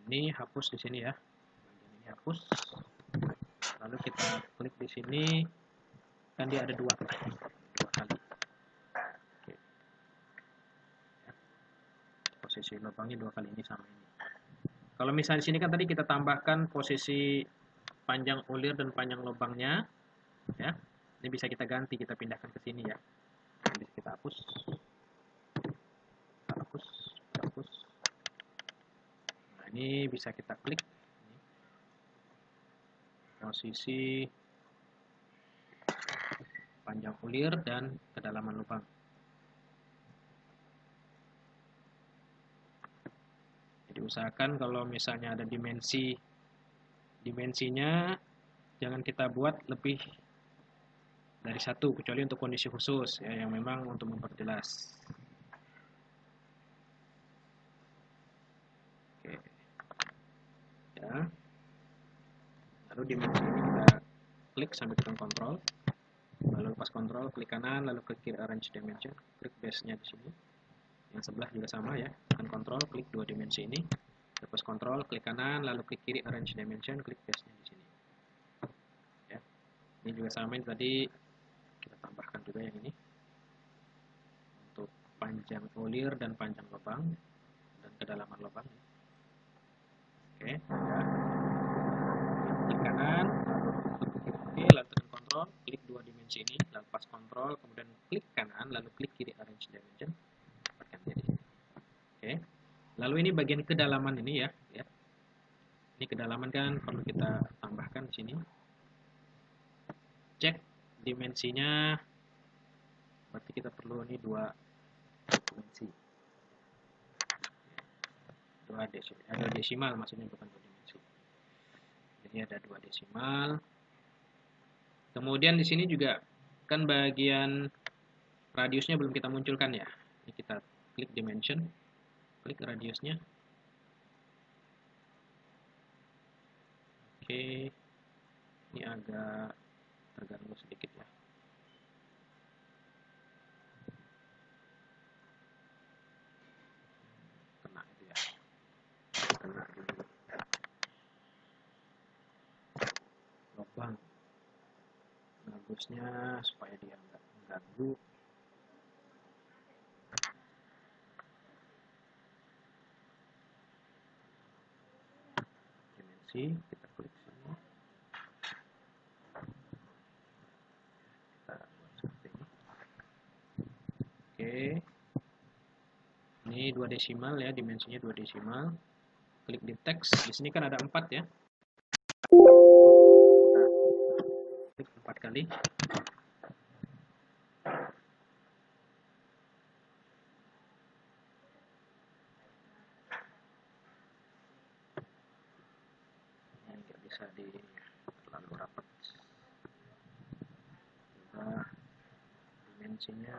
Ini hapus di sini ya. Bagian ini hapus. Lalu kita klik di sini. Kan dia ada dua kali. Oke. Ya. Posisi lubangnya dua kali ini sama ini. Kalau misalnya di sini kan tadi kita tambahkan posisi panjang ulir dan panjang lubangnya, ya. Ini bisa kita ganti, kita pindahkan ke sini ya. Bisa kita hapus, hapus. Nah ini bisa kita klik. Posisi panjang ulir dan kedalaman lubang. Jadi usahakan kalau misalnya ada dimensinya jangan kita buat lebih dari satu, kecuali untuk kondisi khusus ya, yang memang untuk memperjelas. Oke. Ya. Lalu dimensi ini kita klik sampai tekan kontrol. Lalu lepas kontrol, klik kanan, lalu klik kiri arrange dimension, klik base-nya di sini. Yang sebelah juga sama ya, tekan kontrol, klik dua dimensi ini. Lepas kontrol, klik kanan, lalu klik kiri arrange dimension, klik base-nya di sini. Ya. Ini juga sama, ini tadi kita tambahkan juga yang ini. Untuk panjang ulir dan panjang lubang dan kedalaman lubang. Oke, ya. Klik kanan, lalu tekan kontrol, klik dua dimensi ini, lalu pas kontrol, kemudian klik kanan, lalu klik kiri arrange dimension, dapatkan jadi. Oke, lalu ini bagian kedalaman ini ya, ini kedalaman kan perlu kita tambahkan di sini. Cek dimensinya, berarti kita perlu ini dua dimensi, ada desimal maksudnya, bukan dua dimensi. Jadi ada dua desimal. Kemudian di sini juga kan bagian radiusnya belum kita munculkan ya. Ini kita klik dimension, klik radiusnya. Oke, ini agak terganggu sedikit ya. Kena itu ya. Kena di lubang. Bagusnya supaya dia nggak mengganggu. Dimensi kita klik sini. Kita buat seperti ini. Oke. Ini dua desimal ya, dimensinya dua desimal. Klik di teks. Di sini kan ada 4 ya. Klik 4 kali. Bisa di terlalu rapat. Coba dimensinya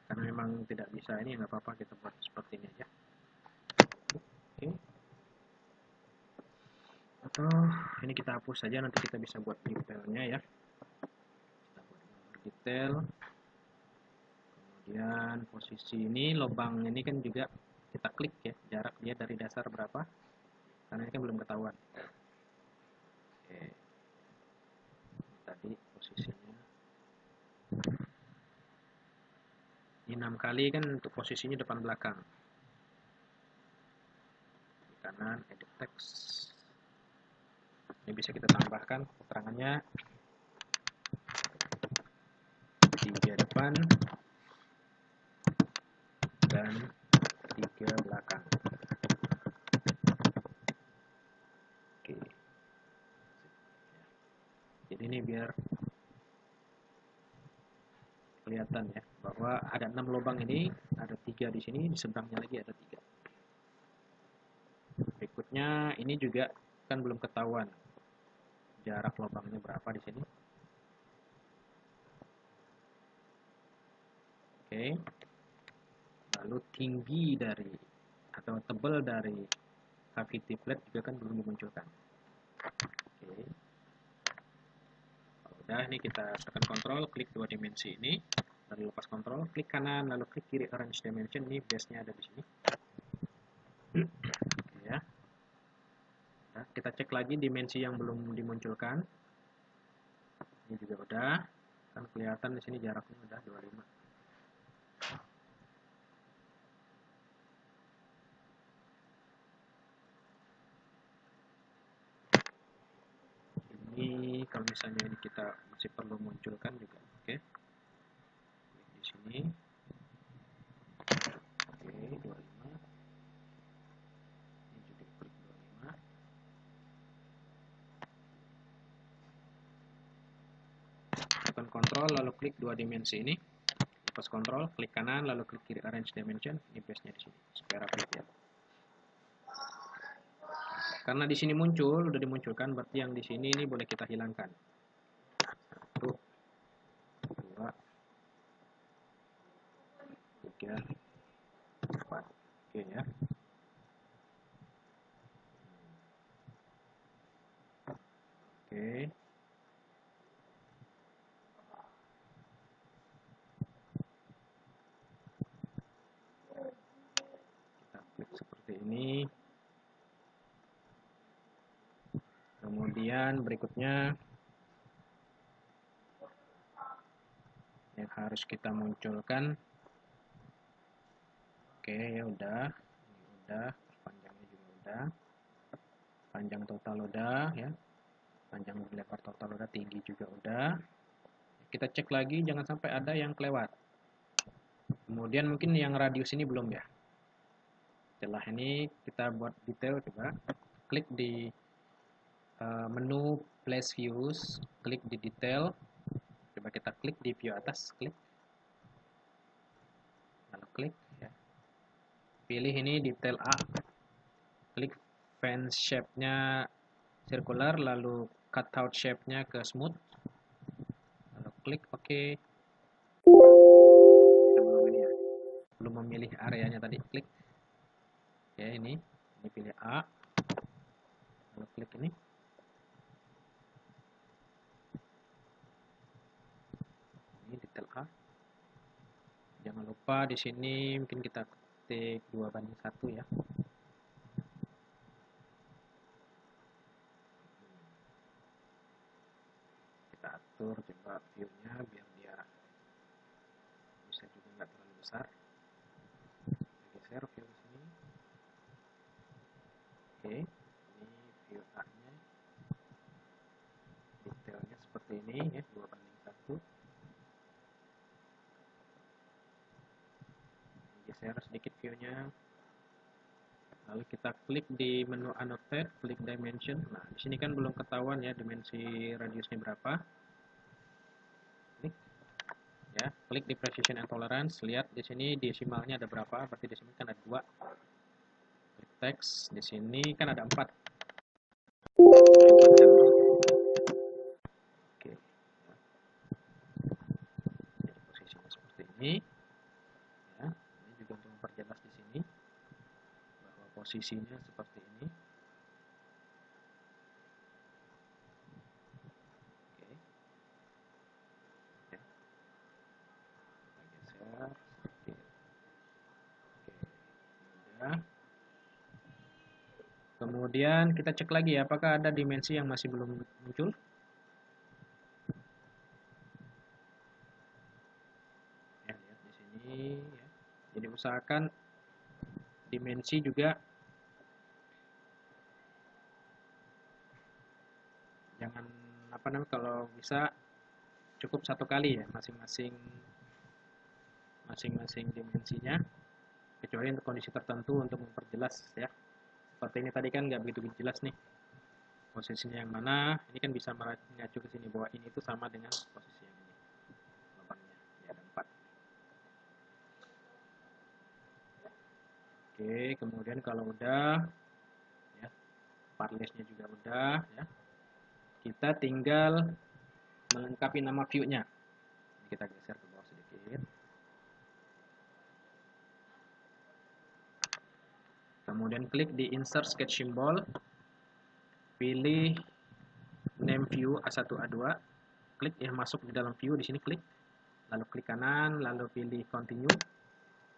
karena memang tidak bisa ini, nggak apa-apa, kita buat seperti ini aja. Oke. Atau ini kita hapus saja, nanti kita bisa buat detailnya ya. Kita buat detail. Kemudian posisi ini, lubang ini kan juga kita klik ya, jarak dia dari dasar berapa, karena ini kan belum ketahuan. Oke, tadi posisinya ini 6 kali kan untuk posisinya depan belakang. Di kanan edit text. Ini bisa kita tambahkan keterangannya 3 depan dan 3 belakang. Oke. Jadi ini biar kelihatan ya bahwa ada 6 lubang ini, ada 3 di sini, di seberangnya lagi ada 3. Berikutnya ini juga kan belum ketahuan jarak lubangnya berapa di sini. Oke. Lalu tinggi dari atau tebal dari cavity plate juga kan belum dimunculkan. Oke. Udah, ini kita tekan kontrol, klik 2 dimensi ini, lalu lepas kontrol, klik kanan, lalu klik kiri arrange dimension. Ini base-nya ada di sini. Oke ya. Nah, kita cek lagi dimensi yang belum dimunculkan. Ini juga udah, kan kelihatan di sini jaraknya udah 25. Ini kalau misalnya ini kita masih perlu munculkan juga, oke. Di sini. Oke, 25. Ini juga klik 25. Tekan kontrol lalu klik 2 dimensi ini. Lepas kontrol, klik kanan lalu klik kiri arrange dimension. Ini base-nya di sini supaya rapi ya. Karena di sini muncul, udah dimunculkan, berarti yang di sini ini boleh kita hilangkan. 1, 2, 3, 4. Oke ya. Oke. Kita klik seperti ini. Kemudian berikutnya yang harus kita munculkan. Oke, ya udah. Ini udah, panjangnya juga udah. Panjang total udah ya. Panjang lebar total udah, tinggi juga udah. Kita cek lagi jangan sampai ada yang kelewat. Kemudian mungkin yang radius ini belum ya. Setelah ini kita buat detail, coba klik di menu place views, klik di detail. Coba kita klik di view atas, klik. Lalu klik ya. Pilih ini detail A. Klik fence shape-nya circular, lalu cutout shape-nya ke smooth. Lalu klik OK. Kita belum ini ya. Belum memilih areanya tadi, klik. Oke, ini pilih A. Lalu klik ini. Ini detail A. Jangan lupa di sini mungkin kita ketik 2:1 ya. Kita atur coba view-nya biar dia bisa juga nggak terlalu besar. Geser view di sini. Oke, ini view A-nya. Detailnya seperti ini ya, 2:1. Geser sedikit view-nya. Lalu kita klik di menu annotate, klik dimension. Nah, di sini kan belum ketahuan ya dimensi radiusnya berapa. Klik ya, klik di precision and tolerance, lihat di sini desimalnya ada berapa, berarti di sini kan ada 2. Klik text, di sini kan ada 4. Oke. Jadi posisinya seperti ini. Ya, ini juga untuk memperjelas di sini bahwa posisinya seperti ini. Oke. Ya. Kita geser sedikit. Oke. Udah. Kemudian kita cek lagi apakah ada dimensi yang masih belum muncul. Ya, lihat di sini ya. Jadi usahakan dimensi juga jangan apa namanya, kalau bisa cukup satu kali ya masing-masing dimensinya, kecuali untuk kondisi tertentu untuk memperjelas ya. Seperti ini tadi kan nggak begitu jelas nih posisinya yang mana. Ini kan bisa mengacu ke sini bahwa ini itu sama dengan posisi yang ini, lubangnya ya, ada 4. Oke, kemudian kalau udah ya, part list-nya juga udah ya, kita tinggal melengkapi nama view-nya. Kita geser ke bawah sedikit. Kemudian klik di insert sketch symbol, pilih name view A1 A2, klik yang masuk di dalam view, di sini klik, lalu klik kanan, lalu pilih continue.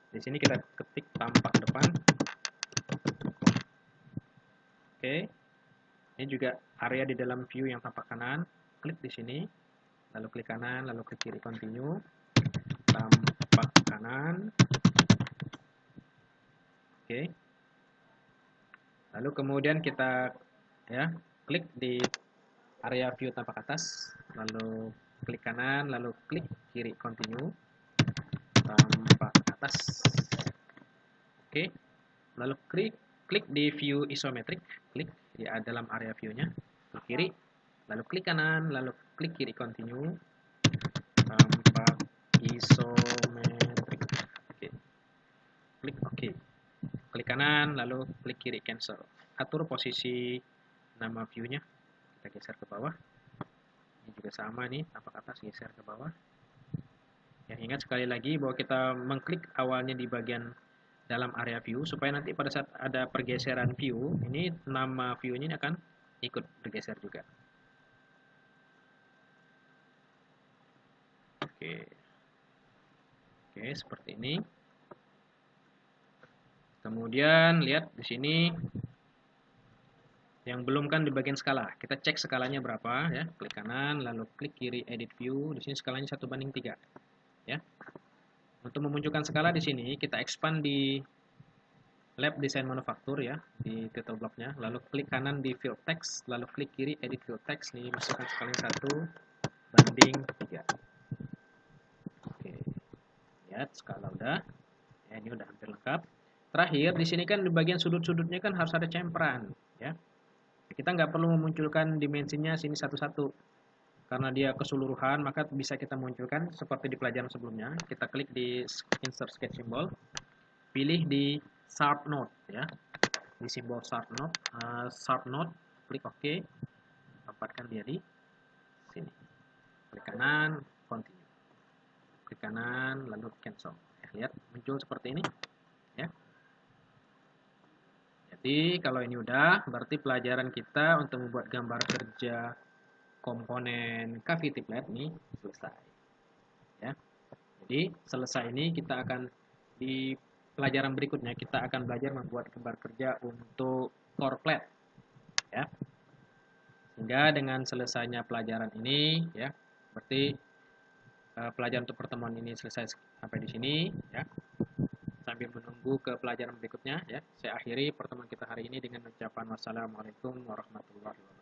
Di sini kita ketik tampak depan. Oke. Ini juga area di dalam view yang tampak kanan, klik di sini, lalu klik kanan, lalu klik kiri continue, tampak kanan. Oke. Lalu kemudian kita ya klik di area view tampak atas, lalu klik kanan, lalu klik kiri continue, tampak atas. Oke. Lalu klik di view isometric, klik di dalam area view-nya, klik kiri, lalu klik kanan, lalu klik kiri continue, tampak isometric. Oke. Klik OK. Klik kanan, lalu klik kiri cancel. Atur posisi nama view-nya. Kita geser ke bawah. Ini juga sama nih, tampak atas, geser ke bawah. Ya, ingat sekali lagi bahwa kita mengklik awalnya di bagian dalam area view, supaya nanti pada saat ada pergeseran view, ini nama view-nya akan ikut bergeser juga. Oke, seperti ini. Kemudian lihat di sini yang belum kan di bagian skala. Kita cek skalanya berapa ya. Klik kanan, lalu klik kiri edit view. Di sini skalanya 1:3 ya. Untuk memunculkan skala di sini kita expand di lab design manufaktur ya, di title blocknya, lalu klik kanan di field text, lalu klik kiri edit field text, nih masukkan skalanya 1:3. Oke, lihat skala udah ya, ini udah hampir lengkap. Terakhir di sini kan di bagian sudut-sudutnya kan harus ada cemperan ya. Kita nggak perlu memunculkan dimensinya sini satu-satu karena dia keseluruhan, maka bisa kita munculkan seperti di pelajaran sebelumnya. Kita klik di insert sketch symbol, pilih di sharp node ya, di simbol sharp node, klik OK, tempatkan dia di sini, klik kanan continue, klik kanan lalu cancel ya, lihat muncul seperti ini ya. Jadi kalau ini udah, berarti pelajaran kita untuk membuat gambar kerja komponen cavity plate ini selesai ya. Jadi selesai ini kita akan di pelajaran berikutnya kita akan belajar membuat gambar kerja untuk core plate ya. Sehingga dengan selesainya pelajaran ini ya, berarti pelajaran untuk pertemuan ini selesai sampai di sini ya. Sambil menunggu ke pelajaran berikutnya ya, saya akhiri pertemuan kita hari ini dengan ucapan wassalamualaikum warahmatullahi wabarakatuh.